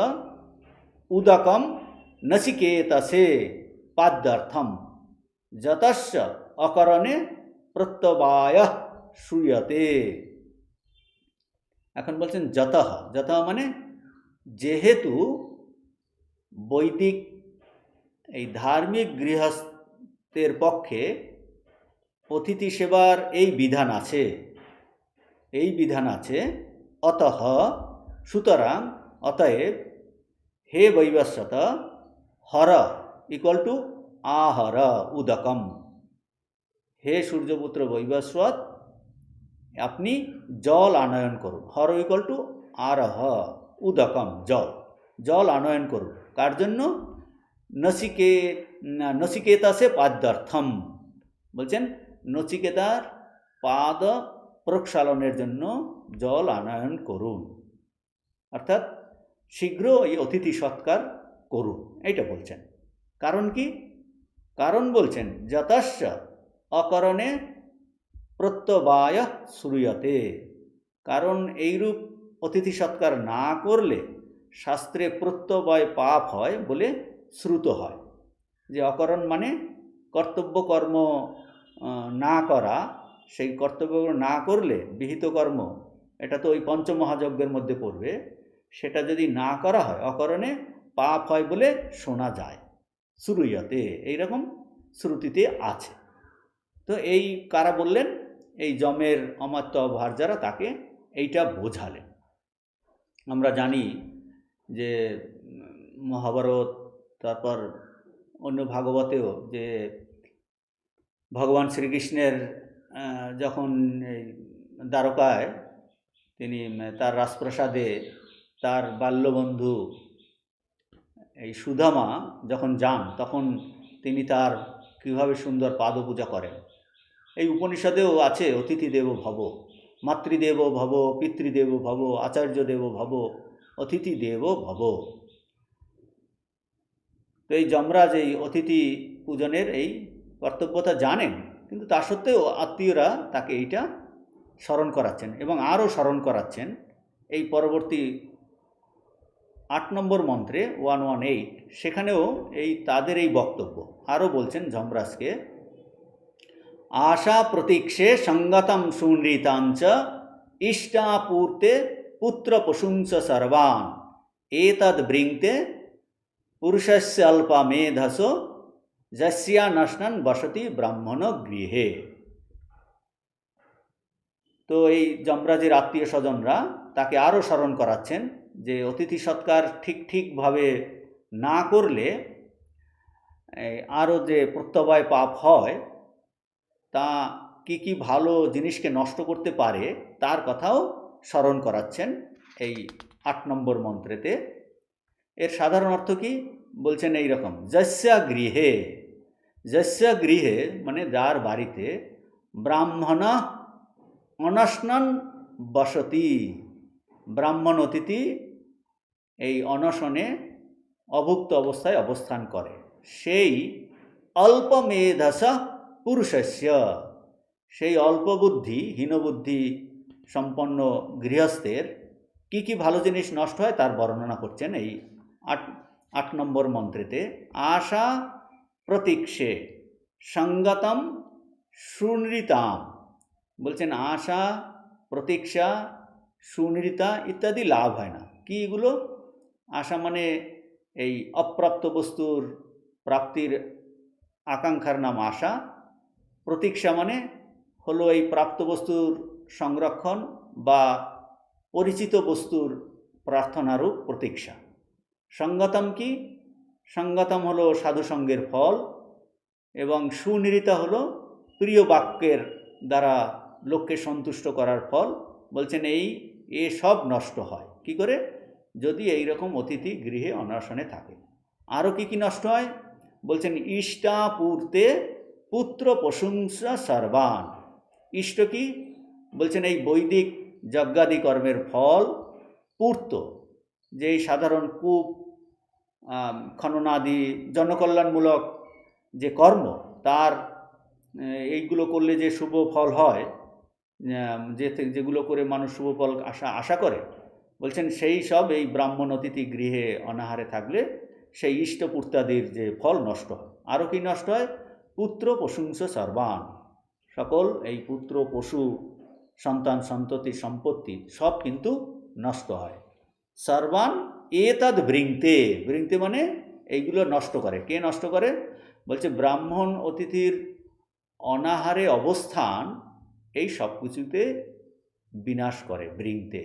উদকম নচিকেতসে পাদ্যার্থম যতস্য অকরণে প্রত্যবায় শ্রূয়তে। এখন বলছেন যতঃ, যতঃ মানে যেহেতু বৈদিক এই ধার্মিক গৃহস্থের পক্ষে অতিথি সেবার এই বিধান আছে, এই বিধান আছে, অতঃ সুতরাং অতএব হে বৈবস্বত হর ইকুয়াল টু আহর উদকম, হে সূর্যপুত্র বৈবস্বত আপনি জল আনয়ন করুন। হর ইকুয়াল টু আরহ উদকম জল, জল আনয়ন করুন। কার জন্য? নচিকেতাসে পাদ্যার্থম, বলছেন নচিকেতার পাদ প্রক্ষালনের জন্য জল আনয়ন করুন, অর্থাৎ শীঘ্র এই অতিথি সৎকার করুন, এইটা বলছেন। কারণ কি? কারণ বলছেন যতস্য অকরণে প্রত্যবায় শ্রূয়তে, কারণ এইরূপ অতিথি সৎকার না করলে শাস্ত্রে প্রত্যবায় পাপ হয় বলে শ্রুত হয়। যে অকরণ মানে কর্তব্য কর্ম না করা, সেই কর্তব্য না করলে বিহিত কর্ম, এটা তো ওই পঞ্চমহাযজ্ঞের মধ্যে পড়বে, সেটা যদি না করা হয় অকরণে পাপ হয় বলে শোনা যায়, শ্রূয়তে এইরকম শ্রুতিতে আছে। তো এই কারা বললেন? এই যমের অমাত্য ভার্যারা তাকে এইটা বোঝালেন। আমরা জানি যে মহাভারত, তারপর অন্য ভাগবতেও যে ভগবান শ্রীকৃষ্ণের যখন এই দ্বারকায় তিনি তার রাজপ্রাসাদে তার বাল্যবন্ধু এই সুদামা যখন যান, তখন তিনি তার কীভাবে সুন্দর পাদপূজা করেন। এই উপনিষদেও আছে অতিথি দেব ভব, মাতৃদেব ভব, পিতৃদেব ভব, আচার্য দেব ভব, অতিথি দেব ভব। তো এই যমরাজ এই অতিথি পূজনের এই কর্তব্যতা জানেন, কিন্তু তা সত্ত্বেও আত্মীয়রা তাকে এইটা স্মরণ করাচ্ছেন এবং আরও স্মরণ করাচ্ছেন। এই পরবর্তী 8 নম্বর মন্ত্রে 118 সেখানেও এই তাদের এই বক্তব্য আরও বলছেন যমরাজকে, आशा प्रतीक्षे संगतम सुनृतांच इष्टापूर्ते पुत्र पशुंस सर्वान् एतद् बृंक्ते पुरुषस्य अल्पमेधसो जस्या नश्नन् वसति ब्राह्मण गृहे। তো এই যমরাজের আত্মীয় স্বজনরা তাকে আরও স্মরণ করাচ্ছেন যে অতিথি সৎকার ঠিকভাবে না করলে আরও যে প্রত্যবায় পাপ হয় তা কি ভালো জিনিসকে নষ্ট করতে পারে তার কথাও স্মরণ করাচ্ছেন এই ৮ নম্বর মন্ত্রেতে। এর সাধারণ অর্থ কি বলছেন এই রকম, যস্য গৃহে মানে যার বাড়িতে ব্রাহ্মণ অনশনন বসতি, ব্রাহ্মণ অতিথি এই অনশনে অভুক্ত অবস্থায় অবস্থান করে, সেই অল্পমেধস পুরুষস্য, সেই অল্পবুদ্ধি হীনবুদ্ধি সম্পন্ন গৃহস্থের কি ভালো জিনিস নষ্ট হয় তার বর্ণনা করছেন এই ৮ নম্বর মন্ত্রেতে। আশা প্রতীক্ষে সঙ্গতম সুনৃতাম, বলছেন আশা প্রতীক্ষা সুনৃতা ইত্যাদি লাভ হয় না। কি এগুলো? আশা মানে এই অপ্রাপ্ত বস্তুর প্রাপ্তির আকাঙ্ক্ষার নাম আশা, প্রতীক্ষা মানে হলো এই প্রাপ্ত বস্তুর সংরক্ষণ বা পরিচিত বস্তুর প্রার্থনারূপ প্রতীক্ষা। সঙ্গতম কি? সঙ্গতম হলো সাধুসঙ্গের ফল, এবং সুনিরিতা হলো প্রিয় বাক্যের দ্বারা লোককে সন্তুষ্ট করার ফল। বলছেন এ সব নষ্ট হয় কি করে? যদি এই রকম অতিথি গৃহে অনশনে থাকে। আরও কি নষ্ট হয় বলছেন, ইষ্টাপূর্তে পুত্র প্রশংসা সর্বান। ইষ্ট কি বলছেন, এই বৈদিক যজ্ঞাদি কর্মের ফল পূর্ত, যেই সাধারণ কূপ খননাদি জনকল্যাণমূলক যে কর্ম, তার এইগুলো করলে যে শুভ ফল হয়, যেগুলো করে মানুষ শুভ ফল আশা করে, বলছেন সেই সব এই ব্রাহ্মণ অতিথি গৃহে অনাহারে থাকলে সেই ইষ্টপূর্তাদির যে ফল নষ্ট হয়। আরও কি নষ্ট হয়? পুত্র প্রশংস সর্বান, সকল এই পুত্র পশু সন্তান সন্ততি সম্পত্তি সব কিন্তু নষ্ট হয়। সর্বান এতদ বৃংতে, বৃংতে মানে এইগুলো নষ্ট করে। কে নষ্ট করে? বলছে ব্রাহ্মণ অতিথির অনাহারে অবস্থান এই সব কিছুতে বিনাশ করে। বৃংতে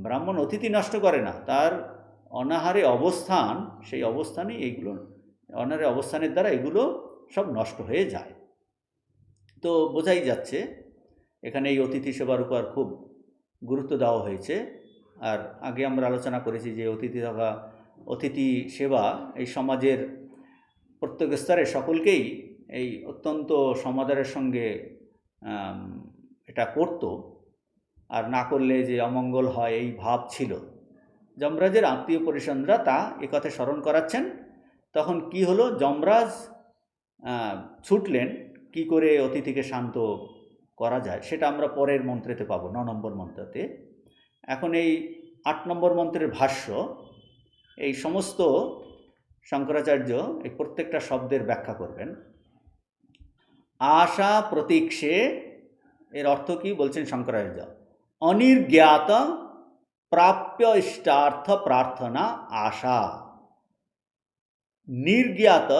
ব্রাহ্মণ অতিথি নষ্ট করে না, তার অনাহারে অবস্থান, সেই অবস্থানে এইগুলো, অনাহারে অবস্থানের দ্বারা এগুলো সব নষ্ট হয়ে যায়। তো বোঝাই যাচ্ছে এখানে এই অতিথি সেবার উপর খুব গুরুত্ব দেওয়া হয়েছে। আর আগে আমরা আলোচনা করেছি যে অতিথি সেবা এই সমাজের প্রত্যেক স্তরে সকলকেই এই অত্যন্ত সমাদরের সঙ্গে এটা করত, আর না করলে যে অমঙ্গল হয় এই ভাব ছিল। যমরাজের আত্মীয় পরিজনরা তা একথা স্মরণ করাচ্ছেন। তখন কি হলো, যমরাজ ছুটলেন কি করে অতিথিকে শান্ত করা যায়, সেটা আমরা পরের মন্ত্রেতে পাবো, ৯ নম্বর মন্ত্রতে। এখন এই ৮ নম্বর মন্ত্রের ভাষ্য, এই সমস্ত শঙ্করাচার্য এই প্রত্যেকটা শব্দের ব্যাখ্যা করবেন। আশা প্রতীক্ষে এর অর্থ কি বলছেন শঙ্করাচার্য, অনির্জ্ঞাত প্রাপ্য ইষ্টার্থ প্রার্থনা আশা, নির্জ্ঞাত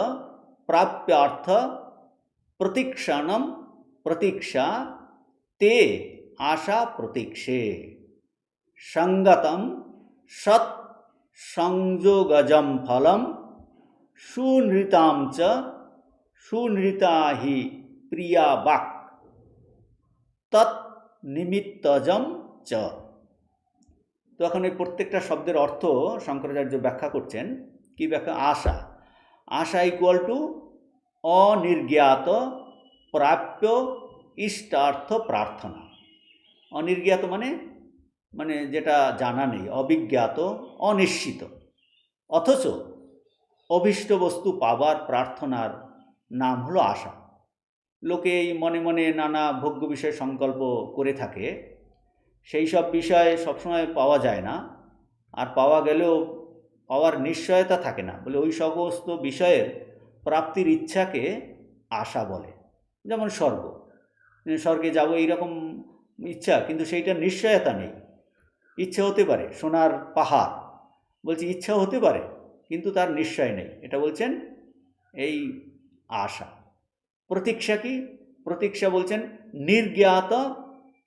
প্রাপ্যার্থ প্রতীক্ষণম প্রতীক্ষা তে আশা প্রতীক্ষে, সঙ্গতম সৎ সংযোগজম ফলম সুনৃতাম চ সুনৃতা হি প্রিয়া বাক তৎ নিমিত্তজম চ। তো এখন এই প্রত্যেকটা শব্দের অর্থ শঙ্করাচার্য ব্যাখ্যা করছেন। কি ব্যাখ্যা? আশা ইকুয়াল টু অনির্জ্ঞাত প্রাপ্য ইষ্টার্থ প্রার্থনা। অনির্জ্ঞাত মানে যেটা জানা নেই, অবিজ্ঞাত, অনিশ্চিত, অথচ অভীষ্ট বস্তু পাবার প্রার্থনার নাম হলো আশা। লোকে এই মনে মনে নানা ভোগ্য বিষয় সংকল্প করে থাকে, সেই সব বিষয় সবসময় পাওয়া যায় না, আর পাওয়া গেলেও পাওয়ার নিশ্চয়তা থাকে না, বলে ওই সমস্ত বিষয়ের প্রাপ্তির ইচ্ছাকে আশা বলে। যেমন স্বর্গে যাব এইরকম ইচ্ছা, কিন্তু সেইটার নিশ্চয়তা নেই। ইচ্ছে হতে পারে সোনার পাহাড়, বলছি ইচ্ছা হতে পারে, কিন্তু তার নিশ্চয় নেই। এটা বলছেন এই আশা। প্রতীক্ষা কি? প্রতীক্ষা বলছেন নির্জ্ঞাত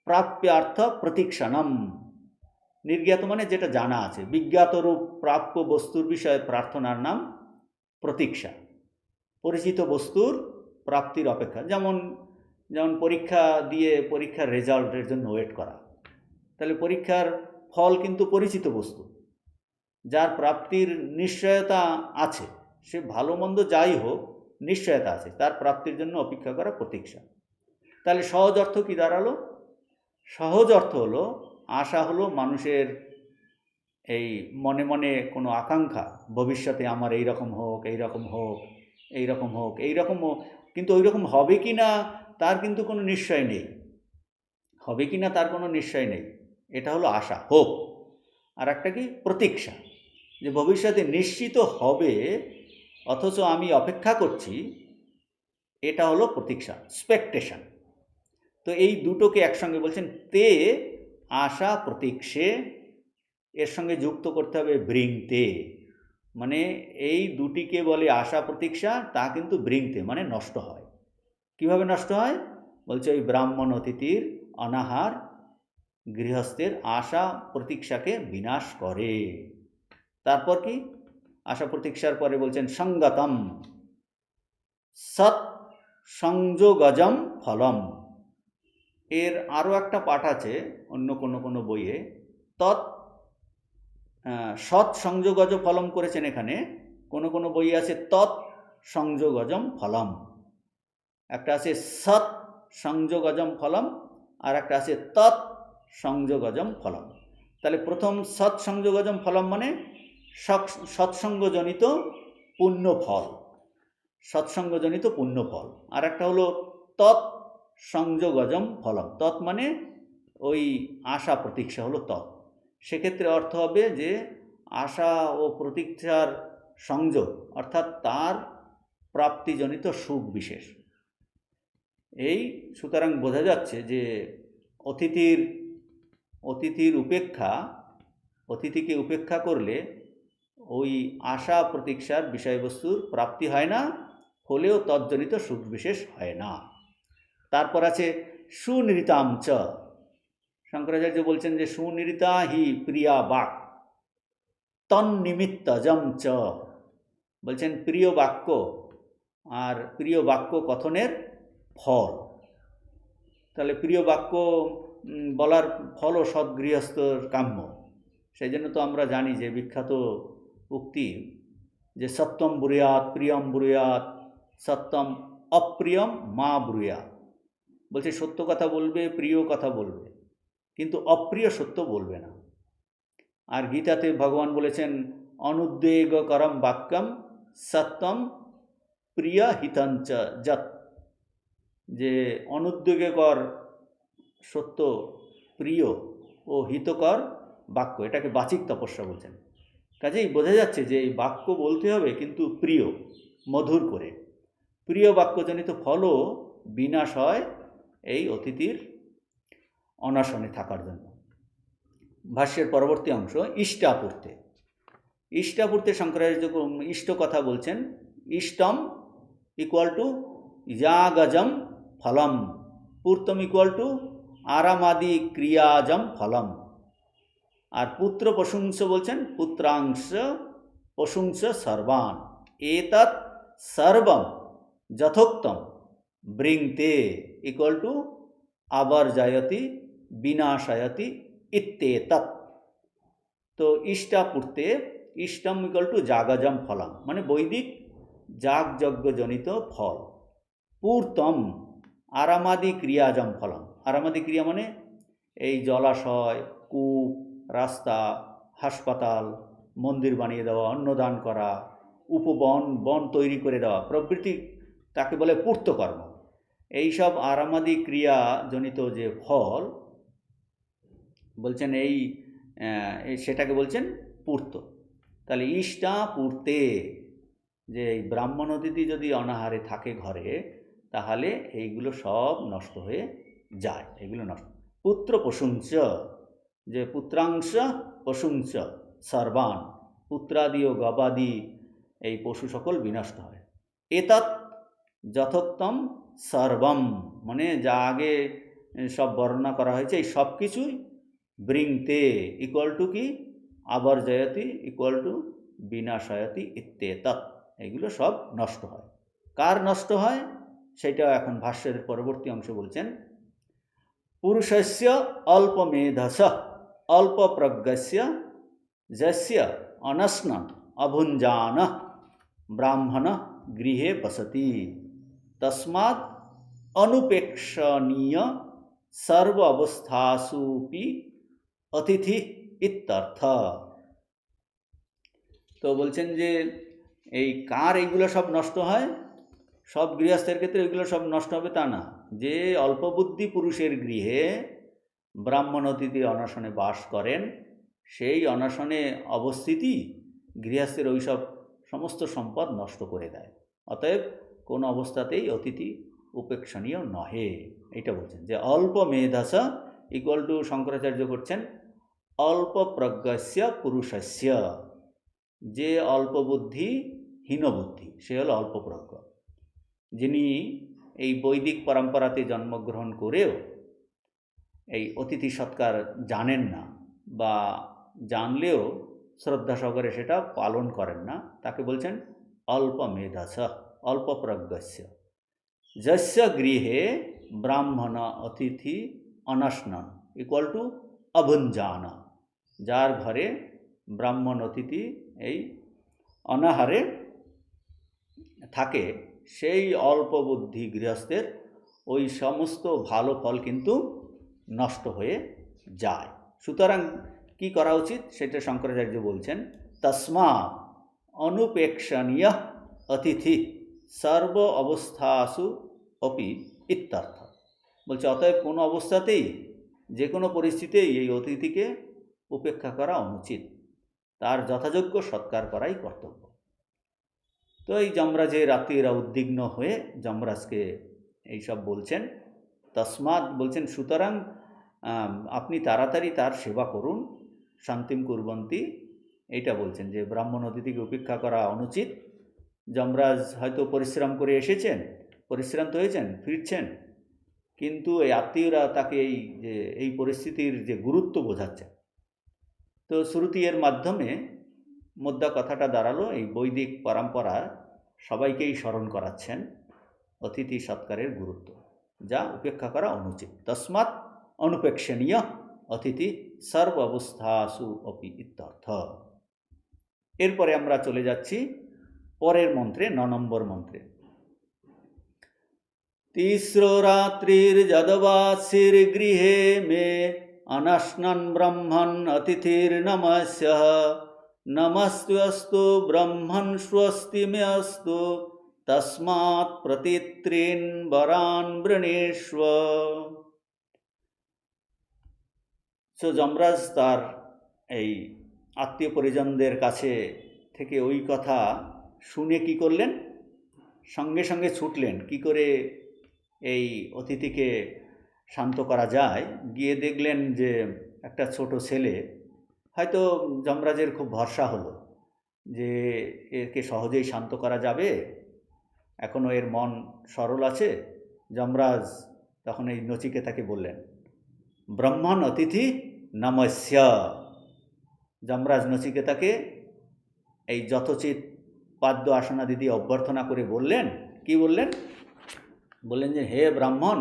প্রাপ্যার্থ প্রতীক্ষণম। নির্জ্ঞাত মানে যেটা জানা আছে, বিজ্ঞাতরূপ প্রাপ্য বস্তুর বিষয়ে প্রার্থনার নাম প্রতীক্ষা। পরিচিত বস্তুর প্রাপ্তির অপেক্ষা, যেমন যেমন পরীক্ষা দিয়ে পরীক্ষার রেজাল্টের জন্য ওয়েট করা। তাহলে পরীক্ষার ফল কিন্তু পরিচিত বস্তু, যার প্রাপ্তির নিশ্চয়তা আছে, সে ভালো মন্দ যাই হোক নিশ্চয়তা আছে, তার প্রাপ্তির জন্য অপেক্ষা করা প্রতীক্ষা। তাহলে সহজ অর্থ কী দাঁড়ালো? সহজ অর্থ হলো আশা হলো মানুষের এই মনে মনে কোনো আকাঙ্ক্ষা, ভবিষ্যতে আমার এই রকম হোক, এই রকম হোক, এই রকম হোক, এই রকম হোক, কিন্তু ওই রকম হবে কি না তার কিন্তু কোনো নিশ্চয় নেই, হবে কি না তার কোনো নিশ্চয় নেই, এটা হলো আশা, হোপ। আর একটা কি? প্রতীক্ষা, যে ভবিষ্যতে নিশ্চিত হবে অথচ আমি অপেক্ষা করছি, এটা হলো প্রতীক্ষা, স্পেকটেশন। তো এই দুটোকে একসঙ্গে বলছেন তে আশা প্রতীক্ষে, এর সঙ্গে যুক্ত করতে হবে বৃংতে, মানে এই দুটিকে বলে আশা প্রতীক্ষা, তা কিন্তু বৃংতে মানে নষ্ট হয়। কিভাবে নষ্ট হয়? বলছে ওই ব্রাহ্মণ অতিথির অনাহার গৃহস্থের আশা প্রতীক্ষাকে বিনাশ করে। তারপর কি? আশা প্রতীক্ষার পরে বলছেন সঙ্গতম সৎ সংযোগজম ফলম। এর আরও একটা পাঠ আছে অন্য কোনো বইয়ে, তৎ সৎ সংযোগজ ফলম করেছেন এখানে, কোনো বইয়ে আছে তৎ সংযোগজম ফলম, একটা আছে সৎ সংযোগজম ফলম, আর একটা আছে তৎ সংযোগজম ফলম। তাহলে প্রথম সৎ সংযোগজম ফলম মানে সৎসঙ্গজনিত পুণ্য ফল, সৎসঙ্গজনিত পুণ্য ফল। আর একটা হলো তৎ সংযোগজম ফলম, তৎ মানে ওই আশা প্রতীক্ষা হলো তৎ। সেক্ষেত্রে অর্থ হবে যে আশা ও প্রতীক্ষার সংযোগ, অর্থাৎ তার প্রাপ্তিজনিত সুখ বিশেষ। এই সুতরাং বোঝা যাচ্ছে যে অতিথির উপেক্ষা, অতিথিকে উপেক্ষা করলে ওই আশা প্রতীক্ষার বিষয়বস্তুর প্রাপ্তি হয় না, হলেও তজ্জনিত সুখ বিশেষ হয় না। তারপর আছে সুনিরিতাম চ। শঙ্করাচার্য বলছেন যে সুনিরিতা হি প্রিয়া বাক তন্নিমিত্তজম চ, বলছেন প্রিয় বাক্য আর প্রিয় বাক্য কথনের ফল। তাহলে প্রিয় বাক্য বলার ফলও সৎগৃহস্থর কাম্য। সেই জন্য তো আমরা জানি যে বিখ্যাত উক্তি যে সত্যম ব্রূয়াৎ প্রিয়ম ব্রূয়াৎ সত্যম অপ্রিয়ম মা ব্রূয়াৎ। বলছে সত্য কথা বলবে, প্রিয় কথা বলবে, কিন্তু অপ্রিয় সত্য বলবে না। আর গীতাতে ভগবান বলেছেন অনুদ্বেগকরম বাক্যম সত্যম প্রিয় হিতঞ্চ যৎ, যে অনুদ্বেগকর সত্য, প্রিয় ও হিতকর বাক্য, এটাকে বাচিক তপস্যা বলছেন। কাজেই বোঝা যাচ্ছে যে এই বাক্য বলতে হবে কিন্তু প্রিয়, মধুর করে। প্রিয় বাক্যজনিত ফলও বিনাশ হয় এই অতিথির অনশনে থাকার জন্য। ভাষ্যের পরবর্তী অংশ ইষ্টাপূর্তে। ইষ্টাপূর্তে শঙ্করাচার্য ইষ্ট কথা বলছেন, ইষ্টম ইকুয়াল টু যাগজম ফলম, পূর্তম ইকুয়াল টু আরামাদি ক্রিয়াজম ফলম। আর পুত্র প্রশংস বলছেন পুত্রাংশ প্রশংস সর্বান, এতৎ সর্বম যথোক্তম বৃংতে ইকুয়াল টু আবর্জয়তি বিনাশয়তি ইত্যেতৎ। তো ইষ্টাপূর্তে ইষ্টম ইকুয়াল টু যাগজম ফলম মানে বৈদিক যাগযজ্ঞজনিত ফল। পূর্তম আরামাদি ক্রিয়াজম ফলম, আরামাদি ক্রিয়া মানে এই জলাশয়, কূপ, রাস্তা, হাসপাতাল, মন্দির বানিয়ে দেওয়া, অন্নদান করা, উপবন, বন তৈরি করে দেওয়া প্রভৃতি, তাকে বলে পূর্তকর্ম। এইসব আরামাদি ক্রিয়াজনিত যে ফল বলছেন এই সেটাকে বলছেন পূর্ত। তাহলে ইষ্টা পূর্তে, যে এই ব্রাহ্মণ অতিথি যদি অনাহারে থাকে ঘরে, তাহলে এইগুলো সব নষ্ট হয়ে যায়, এগুলো নষ্ট। পুত্র প্রশংস, যে পুত্রাংশ প্রশংস সর্বান, পুত্রাদি ও গবাদি এই পশু সকল বিনষ্ট হয়। এতৎ যথোক্তম সর্বম মানে যা আগে সব বর্ণনা করা হয়েছে, এই সব কিছুই বৃংতে ইকুয়াল টু কি আবর্জয়তি ইকুয়াল টু বিনাশয়তি ইত্যেতৎ, এগুলো সব নষ্ট হয়। কার নষ্ট হয় সেটা এখন ভাষ্যের পরবর্তী অংশে বলছেন। পুরুষস্য অল্পমেধস অল্পপ্রজ্ঞস্য যস্য অনশ্নন অভুঞ্জান ব্রাহ্মণ গৃহে বসতি তস্মাৎ অনুপেক্ষণীয় সর্ব অবস্থাসুপি অতিথি ইত্যর্থ। তো বলছেন যে এই কার এইগুলো সব নষ্ট হয়, সব গৃহস্থের ক্ষেত্রে এগুলো সব নষ্ট হবে তা না। যে অল্পবুদ্ধি পুরুষের গৃহে ব্রাহ্মণ অতিথি অনশনে বাস করেন, সেই অনশনে অবস্থিতি গৃহস্থের ওইসব সমস্ত সম্পদ নষ্ট করে দেয়। অতএব কোন অবস্থাতেই অতিথি উপেক্ষণীয় নহে, এটা বলছেন। যে অল্প মেধাস ইকুয়াল টু শঙ্করাচার্য করছেন অল্প প্রজ্ঞস্য পুরুষস্য, যে অল্প বুদ্ধি হীনবুদ্ধি সে হলো অল্প প্রজ্ঞ, যিনি এই বৈদিক পরম্পরাতে জন্মগ্রহণ করেও এই অতিথি সৎকার জানেন না, বা জানলেও শ্রদ্ধা সহকারে সেটা পালন করেন না, তাকে বলছেন অল্প মেধাস অল্প প্রজ্ঞস্য। যস্য গৃহে ব্রাহ্মণ অতিথি অনশনন ইকুয়াল টু অভুঞ্জান, যার ঘরে ব্রাহ্মণ অতিথি এই অনাহারে থাকে, সেই অল্প বুদ্ধি গৃহস্থের ওই সমস্ত ভালো ফল কিন্তু নষ্ট হয়ে যায়। সুতরাং কি করা উচিত সেটা শঙ্করাচার্য বলছেন, তস্মা অনুপেক্ষণীয় অতিথি সর্ব অবস্থাসু অপি ইত্যর্থ। বলছে অতএব কোনো অবস্থাতেই যে কোনো পরিস্থিতিতেই এই অতিথিকে উপেক্ষা করা অনুচিত, তার যথাযোগ্য সৎকার করাই কর্তব্য। তো এই যমরাজের আত্মীয়রা উদ্বিগ্ন হয়ে যমরাজকে এইসব বলছেন। তস্মাৎ বলছেন সুতরাং আপনি তাড়াতাড়ি তার সেবা করুন, শান্তিম কুর্বন্তি, এইটা বলছেন যে ব্রাহ্মণ অতিথিকে উপেক্ষা করা অনুচিত। যমরাজ হয়তো পরিশ্রম করে এসেছেন, পরিশ্রান্ত হয়েছেন, ফিরছেন, কিন্তু এই আত্মীয়রা তাকে এই পরিস্থিতির যে গুরুত্ব বোঝাচ্ছেন। তো শ্রুতি এর মাধ্যমে মোদ্দা কথাটা দাঁড়ালো, এই বৈদিক পরম্পরা সবাইকেই স্মরণ করাচ্ছেন অতিথি সৎকারের গুরুত্ব, যা উপেক্ষা করা অনুচিত। তস্মাৎ অনুপেক্ষণীয় অতিথি সর্ব অবস্থাসু অপি ইত্যর্থ। এরপরে আমরা চলে যাচ্ছি পরের মন্ত্রে, 9 নম্বর মন্ত্রে। তিস্রো রাত্রির যদবাসির গৃহে মে অনশ্নন ব্রহ্মণ অতিথির নমস্যঃ নমস্তুস্তু ব্রহ্মণ স্বস্তি মে অস্তু তস্মাৎ প্রতিত্রিন বরান বৃণীষ্ব। সো যমরাজ তার এই আত্মীয় পরিজনদের কাছে থেকে ওই কথা শুনে কি করলেন, সঙ্গে সঙ্গে ছুটলেন কি করে এই অতিথিকে শান্ত করা যায়। গিয়ে দেখলেন যে একটা ছোট ছেলে, হয়তো যমরাজের খুব ভরসা হলো যে একে সহজেই শান্ত করা যাবে, এখনও এর মন সরল আছে। যমরাজ তখন এই নচিকেতাকে বললেন ব্রহ্মণ অতিথি নমস্য। যমরাজ নচিকেতাকে এই যথোচিত পাদ্য আসনাদি দিয়ে অভ্যর্থনা করে বললেন, কি বললেন, বললেন যে হে ব্রাহ্মণ,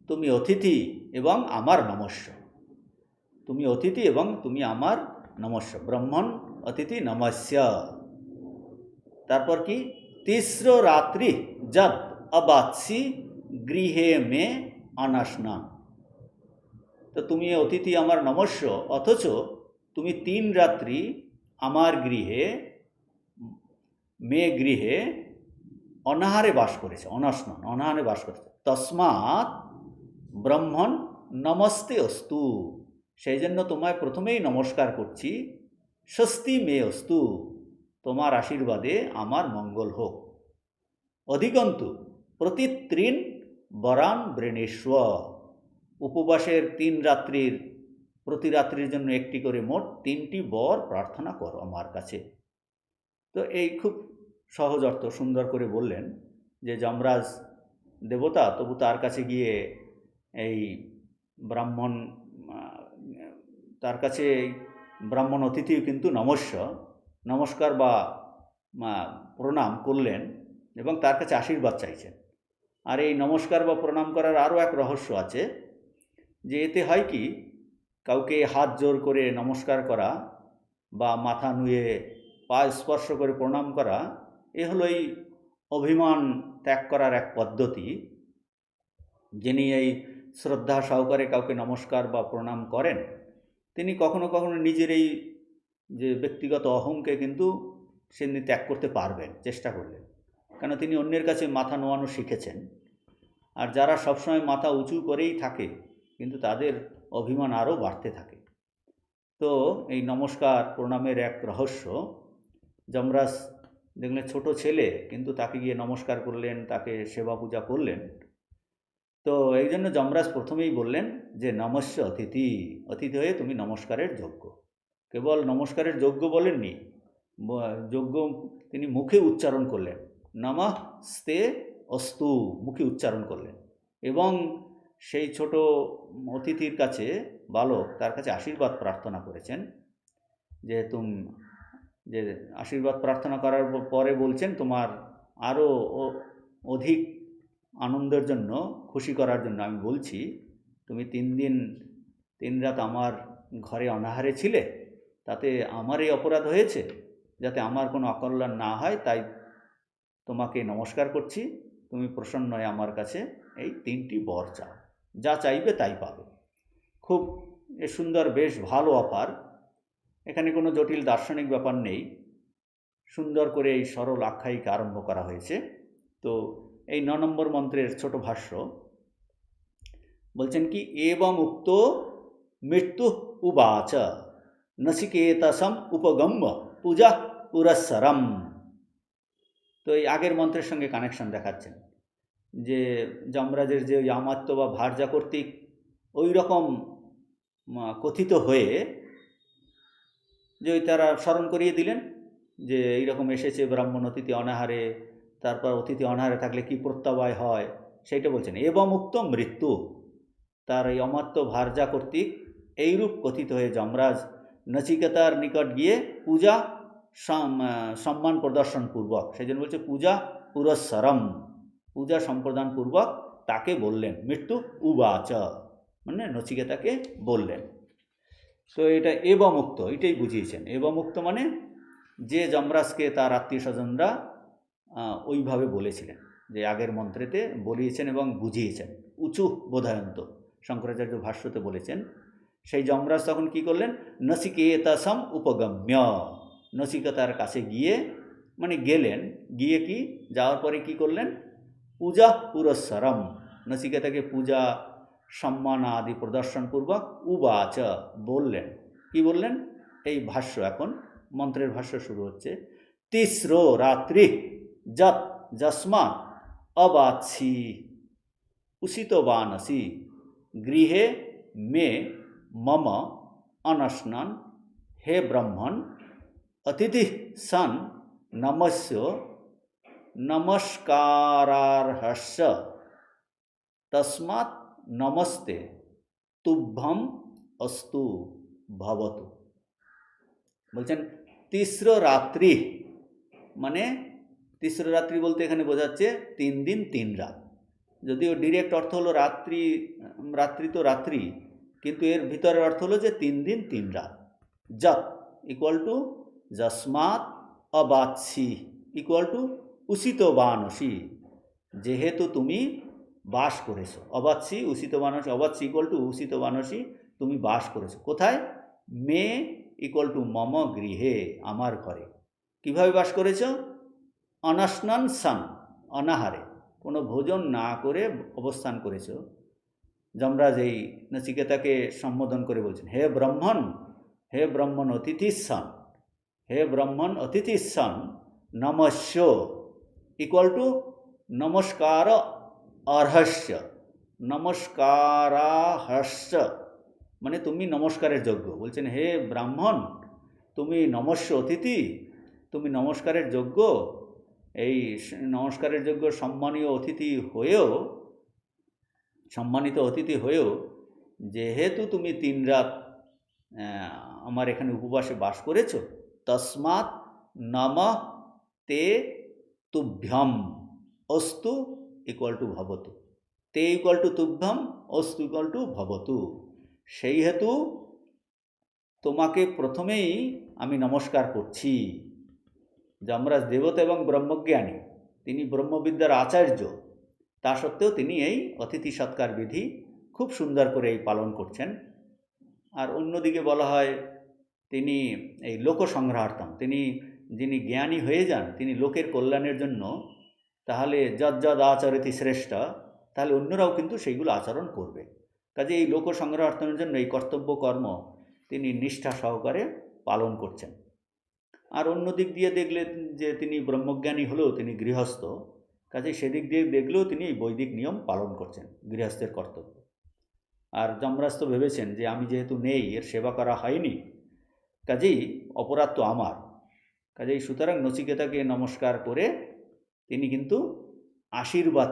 তুমি অতিথি এবং আমার নমস্য, তুমি অতিথি এবং তুমি আমার নমস্য। ব্রাহ্মণ অতিথি নমস্য। তারপর কি, তিস্র রাত্রি যদ অবাৎসি গৃহে মে অনশনন। তো তুমি অতিথি আমার নমস্য, অথচ তুমি 3 রাত্রি আমার গৃহে গৃহে অনাহারে বাস করেছে, অনশনন অনাহারে বাস করেছে। তস্মাৎ ব্রহ্মণ নমস্তে অস্তু, সেই জন্য তোমায় প্রথমেই নমস্কার করছি। স্বস্তি মে অস্তু, তোমার আশীর্বাদে আমার মঙ্গল হোক। অধিকন্তু প্রতিত্রিন বরান বৃণীষ্ব, উপবাসের 3 রাত্রির প্রতি রাত্রির জন্য একটি করে মোট 3টি বর প্রার্থনা করো আমার কাছে। তো এই খুব সহজ অর্থ সুন্দর করে বললেন যে যমরাজ দেবতা, তবু তার কাছে গিয়ে এই ব্রাহ্মণ তার কাছে ব্রাহ্মণ অতিথিও কিন্তু নমস্কার বা প্রণাম করলেন এবং তার কাছে আশীর্বাদ চাইছেন। আর এই নমস্কার বা প্রণাম করার আরও এক রহস্য আছে, যে এতে হয় কি, কাউকে হাত জোর করে নমস্কার করা বা মাথা নুয়ে পা স্পর্শ করে প্রণাম করা, এ হলো এই অভিমান ত্যাগ করার এক পদ্ধতি। যিনি এই শ্রদ্ধা সহকারে কাউকে নমস্কার বা প্রণাম করেন, তিনি কখনো কখনো নিজের এই যে ব্যক্তিগত অহংকে কিন্তু তিনি ত্যাগ করতে পারবেন চেষ্টা করলেন, কেন তিনি অন্যের কাছে মাথা নোয়ানো শিখেছেন। আর যারা সবসময় মাথা উঁচু করেই থাকে, কিন্তু তাদের অভিমান আরও বাড়তে থাকে। তো এই নমস্কার প্রণামের এক রহস্য, যমরাজ দেখলেন ছোট ছেলে, কিন্তু তাকে গিয়ে নমস্কার করলেন, তাকে সেবা পূজা করলেন। তো এই জন্য যমরাজ প্রথমেই বললেন যে নমস্য অতিথি, অতিথি হয়ে তুমি নমস্কারের যোগ্য। কেবল নমস্কারের যোগ্য বলেননি, যোগ্য তিনি মুখে উচ্চারণ করলেন, নমস্তে অস্তু, মুখে উচ্চারণ করলেন। এবং সেই ছোট অতিথির কাছে, বালক, তার কাছে আশীর্বাদ প্রার্থনা করেছেন, যে যে আশীর্বাদ প্রার্থনা করার পরে বলছেন, তোমার আরও অধিক আনন্দের জন্য, খুশি করার জন্য আমি বলছি, তুমি 3 দিন 3 রাত আমার ঘরে অনাহারে ছিলে, তাতে আমার এই অপরাধ হয়েছে, যাতে আমার কোনো অকল্যাণ না হয়, তাই তোমাকে নমস্কার করছি। তুমি প্রসন্ন হয়ে আমার কাছে এই 3টি বর চাও, যা চাইবে তাই পাবে। খুব সুন্দর, বেশ ভালো অফার। এখানে কোনো জটিল দার্শনিক ব্যাপার নেই, সুন্দর করে এই সরল আখ্যায়িকা আরম্ভ করা হয়েছে। তো এই 9 নম্বর মন্ত্রের ছোট ভাষ্য বলছেন কি, এবং উক্ত মৃত্যু উবাচ নচিকেতসম উপগম্য পূজা পুরস্সরম। তো এই আগের মন্ত্রের সঙ্গে কানেকশন দেখাচ্ছেন, যে যমরাজের যে আমাত্য বা ভার্যা কর্তৃক ওই রকম কথিত হয়ে, যে ওই তারা স্মরণ করিয়ে দিলেন যে এইরকম এসেছে ব্রাহ্মণ অতিথি অনাহারে, তারপর অতিথি অনাহারে থাকলে কি প্রত্যাবায় হয়, সেইটা বলছেন। এবং উক্ত মৃত্যু, তার এই অমাত্য ভার্যা কর্তৃক এইরূপ কথিত হয়ে যমরাজ নচিকেতার নিকট গিয়ে পূজা সম্মান প্রদর্শন পূর্বক, সেই জন্য বলছে পূজা পুরস্সরম, পূজা সম্প্রদান পূর্বক তাকে বললেন। মৃত্যু উবাচ মানে নচিকেতাকে বললেন। তো এটা এবমুক্ত, এটাই বুঝিয়েছেন। এবমুক্ত মানে যে যমরাজকে তার আত্মীয় স্বজনরা ওইভাবে বলেছিলেন, যে আগের মন্ত্রেতে বলিয়েছেন এবং বুঝিয়েছেন। উঁচু বোধায়ন্ত শঙ্করাচার্য ভাষ্যতে বলেছেন। সেই যমরাজ তখন কি করলেন, নচিকেতসম উপগম্য, নচিকেতার কাছে গিয়ে, মানে গেলেন, গিয়ে কি যাওয়ার পরে কি করলেন, পূজা পুরস্সরম, নচিকেতাকে পূজা সম্মান আদি প্রদর্শনপূর্বক উবাচ বললেন। কি বললেন, এই ভাষ্য, এখন মন্ত্রের ভাষ্য শুরু হচ্ছে। তিস্রো রাত্রি যত যস্মাৎ অবাৎসি উষিতবানসি গৃহে মে মম অনশনন হে ব্রহ্মণ অতিথি সন নমস্য নমস্কারার্হস্য তস্মাৎ নমস্তে তুভ্যম অস্তু ভবতু। বলছেন তিস্র রাত্রি, মানে তিস্র রাত্রি বলতে এখানে বোঝাচ্ছে 3 দিন 3 রাত। যদিও ডিরেক্ট অর্থ হলো রাত্রি, রাত্রি তো রাত্রি, কিন্তু এর ভিতরের অর্থ হলো যে 3 দিন 3 রাত। যত ইকুয়াল টু যস্মাৎ অবাৎসি ইকুয়াল টু উষিত বানসি, যেহেতু তুমি বাস করেছো। অবাৎসি উষিত বানসি, অবাৎসি ইকুয়াল টু উষিত বানসি, তুমি বাস করেছো কোথায়, মে ইকুয়াল টু মম গৃহে, আমার ঘরে। কিভাবে বাস করেছো, অনশনন সন, অনাহারে, কোনো ভোজন না করে অবস্থান করেছো। যমরাজ এই নচিকেতাকে সম্বোধন করে বলছেন, হে ব্রহ্মণ, হে ব্রহ্মণ অতিথি সন, হে ব্রহ্মণ অতিথি সন নমস্য ইকুয়াল টু নমস্কার অর্হস্য, নমস্কারাহস্য মানে তুমি নমস্কারের যোগ্য। বলছেন হে ব্রাহ্মণ, তুমি নমস্য অতিথি, তুমি নমস্কারের যোগ্য। এই নমস্কারের যোগ্য সম্মানিত অতিথি হয়েও যেহেতু তুমি 3 রাত আমার এখানে উপবাসে বাস করেছো, তস্মাৎ নমঃ তে তুভ্যম অস্তু ইকুয়াল টু ভবতু। তে ইকুয়াল টু তুভ্যম, অস্তু ইকুয়াল টু ভবতু। সেই হেতু তোমাকে প্রথমেই আমি নমস্কার করছি। যমরাজ দেবতা এবং ব্রহ্মজ্ঞানী, তিনি ব্রহ্মবিদ্যার আচার্য, তা সত্ত্বেও তিনি এই অতিথি সৎকার বিধি খুব সুন্দর করে এই পালন করছেন। আর অন্যদিকে বলা হয় তিনি এই লোকসংগ্রহার্থম, তিনি যিনি জ্ঞানী হয়ে যান তিনি লোকের কল্যাণের জন্য, তাহলে যদ যদ আচরতি শ্রেষ্ঠ, তাহলে অন্যরাও কিন্তু সেইগুলো আচরণ করবে। কাজে এই লোকসংগ্রহার্থনের জন্য এই কর্তব্য কর্ম তিনি নিষ্ঠা সহকারে পালন করছেন। আর অন্য দিক দিয়ে দেখলে যে তিনি ব্রহ্মজ্ঞানী হলেও তিনি গৃহস্থ, কাজে সেদিক দিয়ে দেখলেও তিনি এই বৈদিক নিয়ম পালন করছেন, গৃহস্থের কর্তব্য। আর যমরাজ তো ভেবেছেন যে আমি যেহেতু নেই, এর সেবা করা হয়নি, কাজেই অপরাধ তো আমার, কাজেই সুতরাং নচিকেতাকে নমস্কার করে তিনি কিন্তু আশীর্বাদ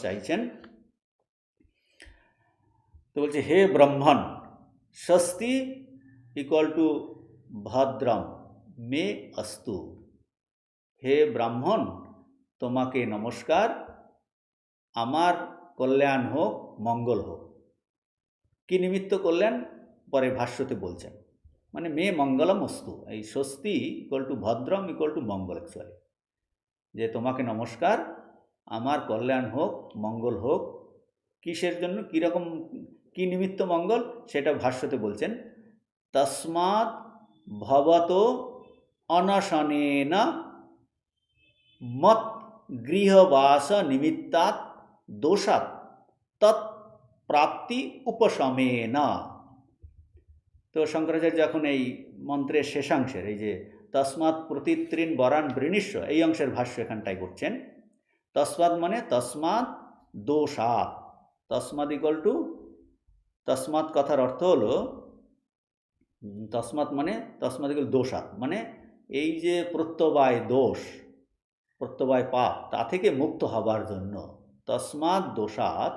চাইছেন। তো বলছে, হে ব্রহ্মণ স্বস্তি ইকুয়াল টু ভদ্রম মে অস্তু। হে ব্রাহ্মণ, তোমাকে নমস্কার, আমার কল্যাণ হোক, মঙ্গল হোক। কি নিমিত্ত কল্যাণ পরে ভাষ্যতে বলছেন, মানে মে মঙ্গলম অস্তু। এই স্বস্তি ইকুয়াল টু ভদ্রম ইকুয়াল টু মঙ্গল অ্যাকচুয়ালি, যে তোমাকে নমস্কার, আমার কল্যাণ হোক, মঙ্গল হোক। কিসের জন্য, কীরকম, কি নিমিত্ত মঙ্গল, সেটা ভাষ্যতে বলছেন। তস্মাৎ ভবত অনশনেন মত গৃহবাস নিমিত্তাৎ দোষাৎ তৎ প্রাপ্তি উপশমেন। তো শঙ্করাচার্য যখন এই মন্ত্রের শেষাংশের এই যে তস্মাৎ প্রতিত্রিন বরান বৃণীস্ব, এই অংশের ভাষ্য এখানটায় করছেন। তস্মাৎ মানে তস্মাৎ দোষাৎ, তস্মাৎ ইকুয়াল টু, তস্মাৎ কথার অর্থ হলো, তস্মাৎ মানে তস্মাৎ ইকুয়াল দোষাৎ, মানে এই যে প্রত্যবায় দোষ, প্রত্যবায় পাপ, তা থেকে মুক্ত হবার জন্য। তস্মাৎ দোষাৎ,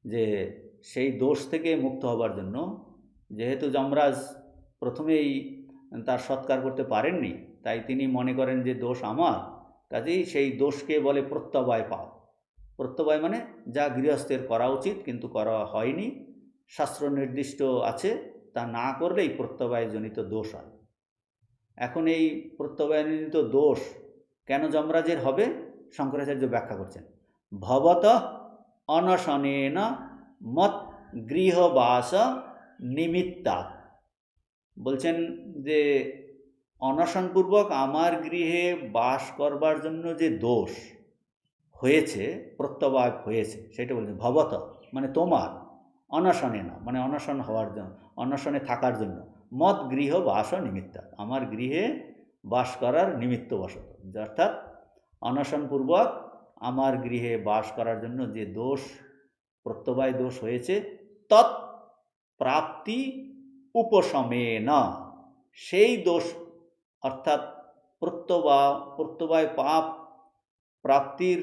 যে সেই দোষ থেকে মুক্ত হবার জন্য। যেহেতু যমরাজ প্রথমেই তার সৎকার করতে পারেননি, তাই তিনি মনে করেন যে দোষ আমার, কাজেই সেই দোষকে বলে প্রত্যবায় পাপ। প্রত্যবায় মানে যা গৃহস্থের করা উচিত কিন্তু করা হয়নি, শাস্ত্র নির্দিষ্ট আছে, তা না করলেই প্রত্যবায়জনিত দোষ হয়। এখন এই প্রত্যবায়জনিত দোষ কেন যমরাজের হবে, শঙ্করাচার্য ব্যাখ্যা করছেন। ভবত অনশনেন মত গৃহবাস নিমিত্তাৎ, বলছেন যে অনশনপূর্বক আমার গৃহে বাস করবার জন্য যে দোষ হয়েছে, প্রত্যবায় হয়েছে, সেটা বলছেন। ভবত মানে তোমার, অনশনেন মানে অনশন হওয়ার জন্য, অনশনে থাকার জন্য, মত গৃহ বাস নিমিত্তাৎ আমার গৃহে বাস করার নিমিত্তবশত, অর্থাৎ অনশনপূর্বক আমার গৃহে বাস করার জন্য যে দোষ, প্রত্যবায় দোষ হয়েছে, তৎ প্রাপ্তি উপশমেন, সেই দোষ অর্থাৎ প্রত্যবায় পাপ প্রাপ্তির,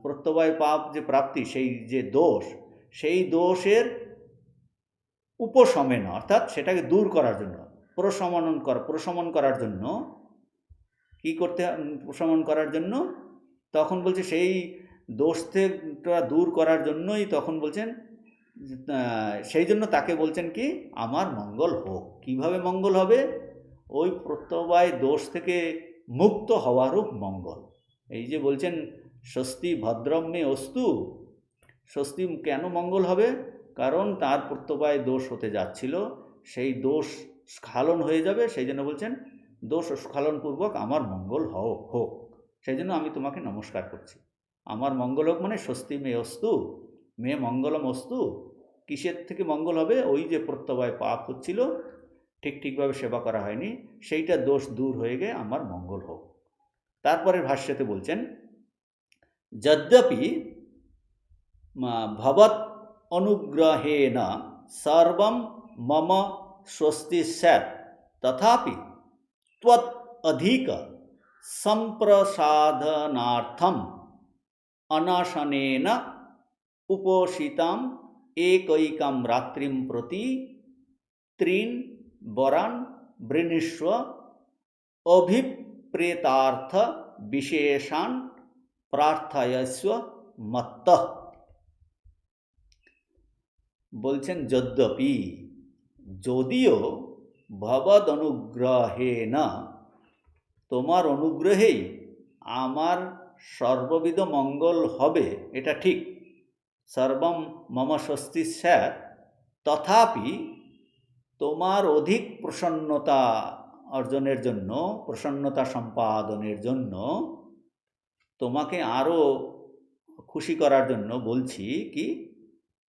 প্রত্যবায় পাপ যে প্রাপ্তি, সেই যে দোষ, সেই দোষের উপশমেন অর্থাৎ সেটাকে দূর করার জন্য, প্রশমন করার জন্য, কি করতে, প্রশমন করার জন্য, তখন বলছে সেই দোষ থেকে দূর করার জন্যই, তখন বলছেন সেই জন্য তাকে বলছেন কি, আমার মঙ্গল হোক। কিভাবে মঙ্গল হবে, ওই প্রত্যবায় দোষ থেকে মুক্ত হওয়ারও মঙ্গল। এই যে বলছেন স্বস্তি ভদ্রম মে অস্তু, স্বস্তি কেন মঙ্গল হবে, কারণ তার প্রত্যবায় দোষ হতে যাচ্ছিল, সেই দোষ স্খলন হয়ে যাবে, সেই জন্য বলছেন দোষ স্খলনপূর্বক আমার মঙ্গল হোক, সেই জন্য আমি তোমাকে নমস্কার করছি। আমার মঙ্গল হোক মানে স্বস্তি মে অস্তু, মে মঙ্গলম অস্তু। কিসের থেকে মঙ্গল হবে, ওই যে প্রত্যবায় পাপ হচ্ছিল, ঠিকভাবে সেবা করা হয়নি, সেইটা দোষ দূর হয়ে গিয়ে আমার মঙ্গল হোক। তারপরে ভাষ্যতে বলছেন, যদ্যপি ভবৎ অনুগ্রহেণ সর্বম মম স্বস্তি স্যাৎ, তথাপি ত্বৎ অধিক সম্প্রসাধনার্থম অনশনেন उपोषिताम एकैकां रात्रिं प्रति त्रीन् वरान् वृणीष्व अभिप्रेतार्थ विशेषान् प्रार्थयस्व मत्तः। বলছেন যদ্যপি, যদিও ভবদ অনুগ্রহেণ, তোমার অনুগ্রহেই আমার সর্ববিধ মঙ্গল হবে, এটা ঠিক, সর্বম মম স্বস্তি স্যাৎ, তথাপি তোমার অধিক প্রসন্নতা অর্জনের জন্য, প্রসন্নতা সম্পাদনের জন্য, তোমাকে আরও খুশি করার জন্য বলছি কি,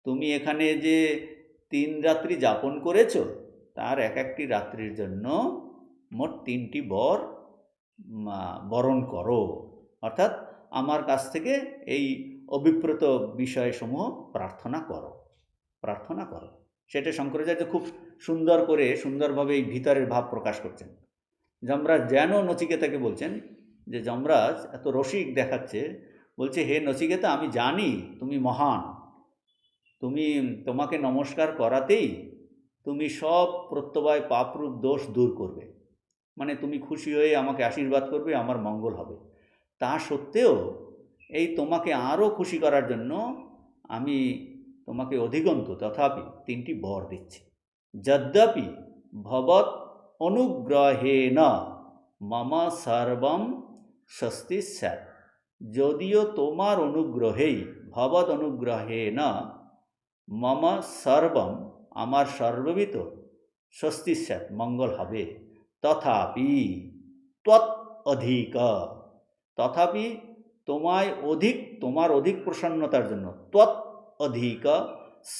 তুমি এখানে যে 3 রাত্রি যাপন করেছো, তার এক একটি রাত্রির জন্য মোট 3টি বর বরণ করো, অর্থাৎ আমার কাছ থেকে এই অভিপ্রেত বিষয়সমূহ প্রার্থনা করো। সেটা শঙ্করাচার্য খুব সুন্দর করে, সুন্দরভাবে এই ভিতরের ভাব প্রকাশ করছেন। যমরাজ যেন নচিকেতাকে বলছেন যে যমরাজ এত রসিক দেখাচ্ছে, বলছে হে নচিকেতা, আমি জানি তুমি মহান, তোমাকে নমস্কার করাতেই তুমি সব প্রত্যবায় পাপরূপ দোষ দূর করবে, মানে তুমি খুশি হয়ে আমাকে আশীর্বাদ করবে, আমার মঙ্গল হবে। তা সত্ত্বেও এই তোমাকে আরও খুশি করার জন্য আমি তোমাকে অধিগন্ত তথাপি 3টি বর দিচ্ছি। যদ্যপি ভবৎ অনুগ্রহেণ মম সর্বম স্বস্তি স্যাৎ, যদিও তোমার অনুগ্রহেই, ভবৎ অনুগ্রহেণ মম সর্বম, আমার সর্ববিত, স্বস্তি স্যাৎ, মঙ্গল হবে, তথাপি ত্বৎ অধিক, তথাপি তোমার অধিক প্রসন্নতার জন্য, ত্বৎ অধিক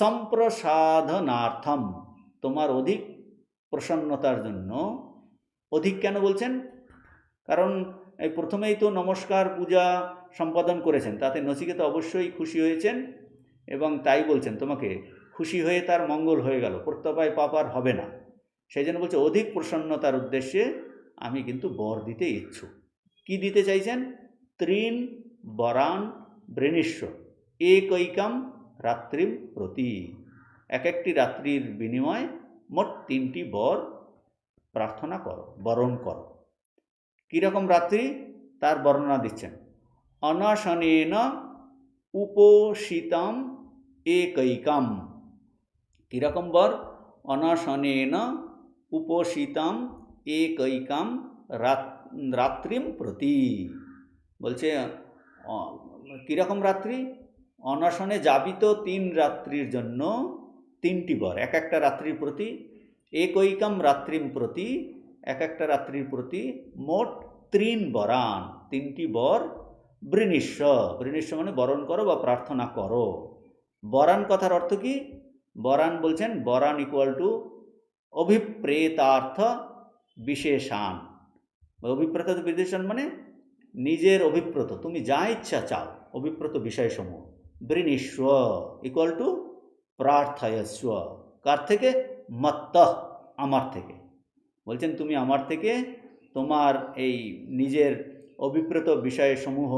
সম্প্রসাধনার্থম, তোমার অধিক প্রসন্নতার জন্য। অধিক কেন বলছেন? কারণ এই প্রথমেই তো নমস্কার পূজা সম্পাদন করেছেন, তাতে নচিকেতা অবশ্যই খুশি হয়েছেন এবং তাই বলছেন তোমাকে খুশি হয়ে তার মঙ্গল হয়ে গেল, প্রত্যপায় পাপ আর হবে না। সেই জন্য বলছে অধিক প্রসন্নতার উদ্দেশ্যে আমি কিন্তু বর দিতে ইচ্ছুক। কি দিতে চাইছেন? 3 বরান বৃণীষ্ব একৈকাম রাত্রিম প্রতি, এক একটি রাত্রির বিনিময়ে মোট 3টি বর প্রার্থনা করো, বরণ করো। কীরকম রাত্রি তার বর্ণনা দিচ্ছেন। অনশনেন উপোষিতাম একৈকাম, কীরকম বর? অনশনেন উপোষিতাম একৈকাম রাত্রিম প্রতি, বলছে কীরকম রাত্রি? অনশনে যাবিত 3 রাত্রির জন্য 3টি বর, এক একটা রাত্রির প্রতি, একৈকাম রাত্রিম প্রতি, এক একটা রাত্রির প্রতি মোট 3 বরান, 3টি বর বৃণীষ্ব, বৃণীষ্ব মানে বরণ করো বা প্রার্থনা করো। বরান কথার অর্থ কি? বরান বলছেন বরান ইকুয়াল টু অভিপ্রেতার্থ বিশেষান। অভিপ্রেত বিশেষণ মানে নিজের অভিপ্রেত, তুমি যা ইচ্ছা চাও, অভিপ্রেত বিষয়সমূহ। বৃণীষ্ব ইকুয়াল টু প্রার্থয়স্ব, কার থেকে? মত্তঃ, আমার থেকে। বলছেন তুমি আমার থেকে তোমার এই নিজের অভিপ্রেত বিষয়সমূহ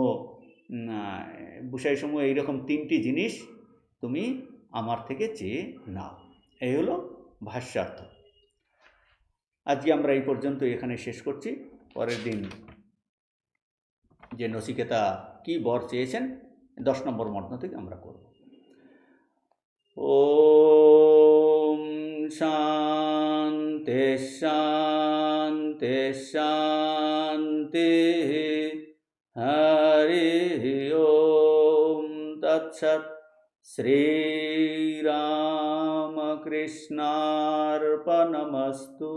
এইরকম 3টি জিনিস তুমি আমার থেকে চেয়ে নাও। এই হলো ভাষ্যার্থ। আজকে আমরা এই পর্যন্ত এখানে শেষ করছি। পরের দিন যে নচিকেতা কি বর চেয়েছেন 10 নম্বর মন্ত্র থেকে আমরা করব। ওম শান্তি শান্তি শান্তি, হরি ওম তৎসৎ। শ্রীরামকৃষ্ণার্পণমস্তু।